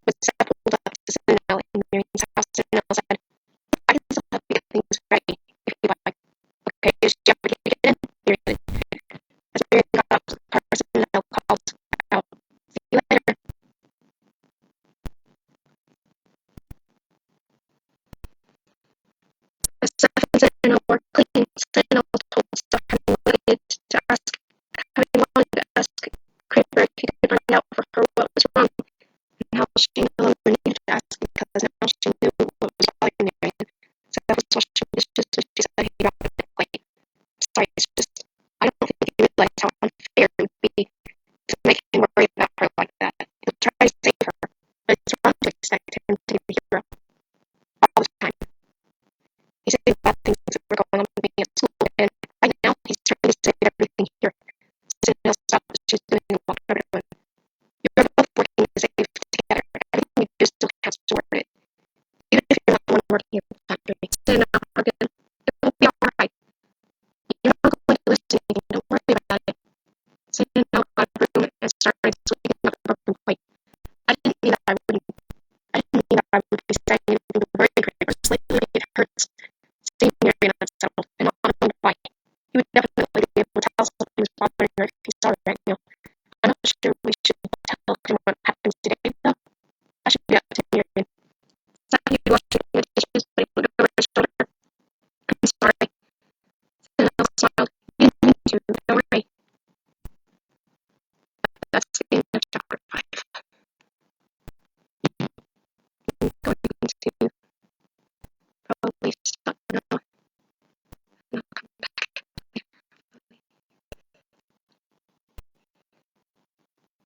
With Seth pulled up to Sentinel in Myrian's house, Sentinel said, I can still help you get things ready, if you like. Okay, is she ready to get in? Myrian. As Myrian got out of the car, Sentinel called out, see you later. As Seth and Sentinel were cleaning, Sentinel told Seth having wanted to ask Creeper if he could find out for her what was wrong. Now she no longer needed to ask because now she knew what was bothering Myrian. Seth was washing dishes, so she said he dropped a bit late. Sorry, it's just, I don't think he realized how unfair it would be to make him worry about her like that. He'll try to save her, but it's wrong to expect him to be a hero all the time. He said bad things were going Seeing Myrian upset